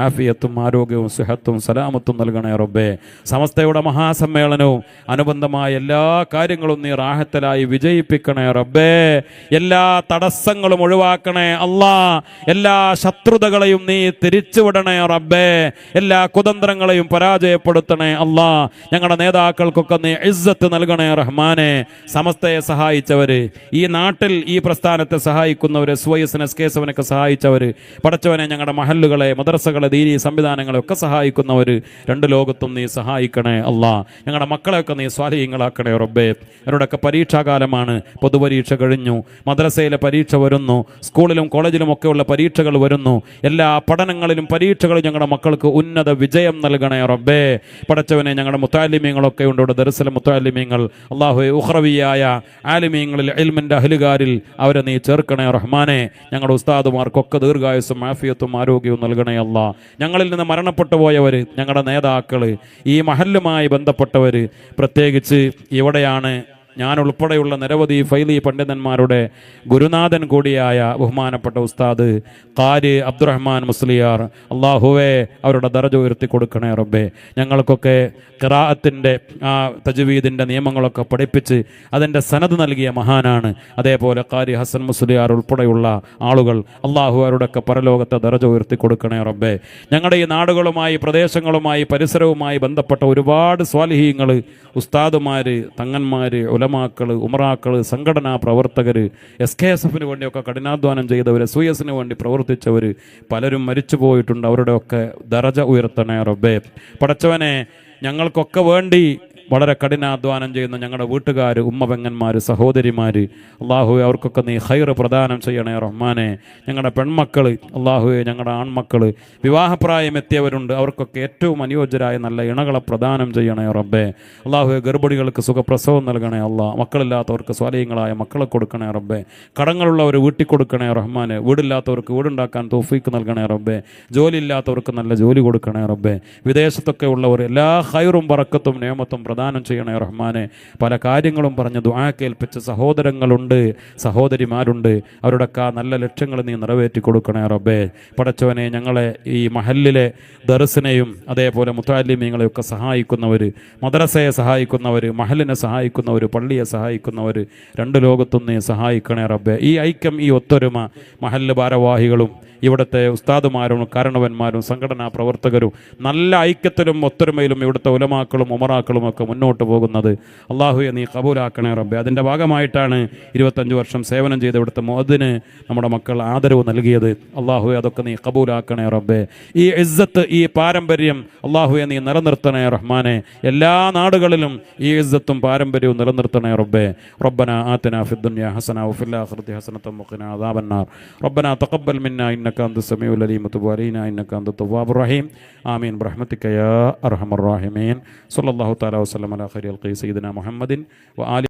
ആഫിയത്തും ആരോഗ്യവും സിഹത്തും സലാമത്തും നൽകണേ റബ്ബേ. സമസ്തയുടെ മഹാസമ്മേളനവും അനുബന്ധമായ എല്ലാ കാര്യങ്ങളും നീ റാഹത്തലായി വിജയിപ്പിക്കണേ റബ്ബേ. എല്ലാ തടസ്സങ്ങളും ഒഴിവാക്കണേ അല്ലാ. എല്ലാ ശത്രുതകളെയും നീ തിരിച്ചുവിടണേ റബ്ബേ. എല്ലാ കുതന്ത്രങ്ങളെയും പരാജയപ്പെടുത്തണേ അല്ലാ. ഞങ്ങളുടെ നേതാക്കൾക്കൊക്കെ നീ ഇസ്സത്ത് നൽകണേ റഹ്മാനെ. സമസ്തയെ സഹായിച്ചവര്, ഈ നാട്ടിൽ ഈ പ്രസ്ഥാനത്തെ സഹായിക്കുന്നവര്, SYS SKSനൊക്കെ സഹായിച്ചവര്, പടച്ചവനെ ഞങ്ങളുടെ മഹല്ലുകളെ, മദ്രസകളെ, ദീനി സംവിധാനങ്ങളെ ഒക്കെ സഹായിക്കുന്നവര്, രണ്ട് ലോകത്തും നീ സഹായിക്കണേ അല്ലാ. ഞങ്ങളുടെ മക്കളെയൊക്കെ നീ സ്വാലിഹീങ്ങളാക്കണേ റബ്ബേ. അവരുടെയൊക്കെ പരീക്ഷാകാലമാണ്. പൊതുപരീക്ഷ കഴിഞ്ഞു, മദ്രസയിലെ പരീക്ഷ വരുന്നു, സ്കൂളിലും കോളേജിലും ഒക്കെയുള്ള പരീക്ഷകൾ വരുന്നു. എല്ലാ പഠനങ്ങളിലും പരീക്ഷകളും ഞങ്ങളുടെ മക്കൾക്ക് ഉന്നത വിജയം നൽകണേ റബ്ബേ. പടച്ചവനെ ഞങ്ങളുടെ മുത്താലിമീങ്ങളൊക്കെ ഉണ്ട് ഇവിടെ, ദർസിലെ മുത്താലിമീങ്ങൾ, അല്ലാഹുവേ ഉഖ്റവിയായ ആലിമീങ്ങളിൽ, ഇൽമിൻ്റെ അഹ്ലുകാരിൽ അവരെ നീ ചേർക്കണേ റഹ്മാനെ. ഞങ്ങളുടെ ഉസ്താദുമാർക്കൊക്കെ ദീർഘായുസ്സും ആഫിയത്തും ആരോഗ്യവും നൽകണേ അല്ലാ. ഞങ്ങളിൽ നിന്ന് മരണപ്പെട്ടു പോയവർ, ഞങ്ങളുടെ നേതാക്കൾ, ഈ മഹല്ലുമായി ബന്ധപ്പെട്ടവർ, പ്രത്യേകിച്ച് ഇവിടെയാണ് ഞാൻ ഉൾപ്പെടെയുള്ള നിരവധി ഫൈലി പണ്ഡിതന്മാരുടെ ഗുരുനാഥൻ കൂടിയായ ബഹുമാനപ്പെട്ട ഉസ്താദ് ഖാരി അബ്ദുറഹ്മാൻ മുസ്ലിയാർ, അള്ളാഹുവേ അവരുടെ ദറജ ഉയർത്തി കൊടുക്കണേ റബ്ബേ. ഞങ്ങൾക്കൊക്കെ ഖിറാഅത്തിൻ്റെ തജ്വീദിൻ്റെ നിയമങ്ങളൊക്കെ പഠിപ്പിച്ച് അതിൻ്റെ സനദ് നൽകിയ മഹാനാണ്. അതേപോലെ ഖാരി ഹസൻ മുസ്ലിയാർ ഉൾപ്പെടെയുള്ള ആളുകൾ, അള്ളാഹു അവരുടെയൊക്കെ പരലോകത്തെ ദറജ ഉയർത്തി കൊടുക്കണേ റബ്ബേ. ഞങ്ങളുടെ ഈ നാടുകളുമായി, പ്രദേശങ്ങളുമായി, പരിസരവുമായി ബന്ധപ്പെട്ട ഒരുപാട് സ്വാലിഹീങ്ങൾ, ഉസ്താദുമാർ, തങ്ങന്മാർ, ഉലമാക്കൾ, ഉമറാക്കൾ, സംഘടനാ പ്രവർത്തകർ, SKSന് വേണ്ടിയൊക്കെ കഠിനാധ്വാനം ചെയ്തവർ, SYS വേണ്ടി പ്രവർത്തിച്ചവർ പലരും മരിച്ചു പോയിട്ടുണ്ട്. അവരുടെയൊക്കെ ദറജ ഉയർത്തണേ റബ്ബേ. പടച്ചവനെ ഞങ്ങൾക്കൊക്കെ വേണ്ടി വളരെ കഠിനാധ്വാനം ചെയ്യുന്ന ഞങ്ങളുടെ വീട്ടുകാർ, ഉമ്മപെങ്ങന്മാർ, സഹോദരിമാർ, അള്ളാഹുവെ അവർക്കൊക്കെ നീ ഖൈറ് പ്രദാനം ചെയ്യണേ റഹ്മാനെ. ഞങ്ങളുടെ പെൺമക്കൾ, അള്ളാഹുവെ ഞങ്ങളുടെ ആൺമക്കൾ, വിവാഹപ്രായം എത്തിയവരുണ്ട്, അവർക്കൊക്കെ ഏറ്റവും അനുയോജ്യരായ നല്ല ഇണകളെ പ്രദാനം ചെയ്യണേ റബ്ബേ. അള്ളാഹുവെ ഗർഭിണികൾക്ക് സുഖപ്രസവം നൽകണേ അല്ലാ. മക്കളില്ലാത്തവർക്ക് സ്വാലിഹീങ്ങളായ മക്കളെ കൊടുക്കണേ റബ്ബേ. കടങ്ങളുള്ളവർ വീട്ടിൽ കൊടുക്കണേ റഹ്മാനെ. വീടില്ലാത്തവർക്ക് വീടുണ്ടാക്കാൻ തൗഫീക്ക് നൽകണേ റബ്ബേ. ജോലി ഇല്ലാത്തവർക്ക് നല്ല ജോലി കൊടുക്കണേ റബ്ബേ. വിദേശത്തൊക്കെ ഉള്ളവർ എല്ലാ ഖൈറും ബറക്കത്തും നിഅമത്തും പ്രദാനം ചെയ്യണേ റഹ്മാനെ. പല കാര്യങ്ങളും പറഞ്ഞ് ദുആ കേൾപ്പിച്ച സഹോദരങ്ങളുണ്ട്, സഹോദരിമാരുണ്ട്, അവരുടെയൊക്കെ നല്ല ലക്ഷ്യങ്ങൾ നീ നിറവേറ്റി കൊടുക്കണേ റബ്ബേ. പടച്ചവനെ ഞങ്ങളെ ഈ മഹല്ലിലെ ദർസിനെയും അതേപോലെ മുത്തഅല്ലിമീങ്ങളെയൊക്കെ സഹായിക്കുന്നവർ, മദ്രസയെ സഹായിക്കുന്നവർ, മഹല്ലിനെ സഹായിക്കുന്നവർ, പള്ളിയെ സഹായിക്കുന്നവർ, രണ്ട് ലോകത്തും നീ സഹായിക്കണേ റബ്ബേ. ഈ ഐക്യം, ഈ ഒത്തൊരുമ മഹല്ല് ഭാരവാഹികളും ഇവിടുത്തെ ഉസ്താദുമാരും കാരണവന്മാരും സംഘടനാ പ്രവർത്തകരും നല്ല ഐക്യത്തിലും ഒത്തൊരുമയിലും ഇവിടുത്തെ ഉലമാക്കളും ഉമറാക്കളും ഒക്കെ മുന്നോട്ട് പോകുന്നത് അള്ളാഹുവെ നീ കബൂലാക്കണേ റബ്ബേ. അതിൻ്റെ ഭാഗമായിട്ടാണ് 25 വർഷം സേവനം ചെയ്ത് ഇവിടുത്തെ മുഅദ്ദിന് നമ്മുടെ മക്കൾ ആദരവ് നൽകിയത്. അള്ളാഹുവെ അതൊക്കെ നീ കബൂലാക്കണേ റബ്ബേ. ഈ ഇസ്സത്ത്, ഈ പാരമ്പര്യം അള്ളാഹുവെ നീ നിലനിർത്തണേ റഹ്മാനെ. എല്ലാ നാടുകളിലും ഈ ഇസ്സത്തും പാരമ്പര്യവും നിലനിർത്തണേ റബ്ബേ. റബ്ബനാ ആതിനാ ഫിദ്ദുനിയാ ഹസന വഫിൽ ആഖിറതി ഹസനത വഖിനാ അദാബന്നാർ. റബ്ബനാ തഖബ്ബൽ മിന്നാ ഇന്നക أنت السميع العليم وتب علينا إنك أنت التواب الرحيم آمين برحمتك يا أرحم الراحمين. صلى الله تعالى وسلم على خير الخلق سيدنا محمد وآله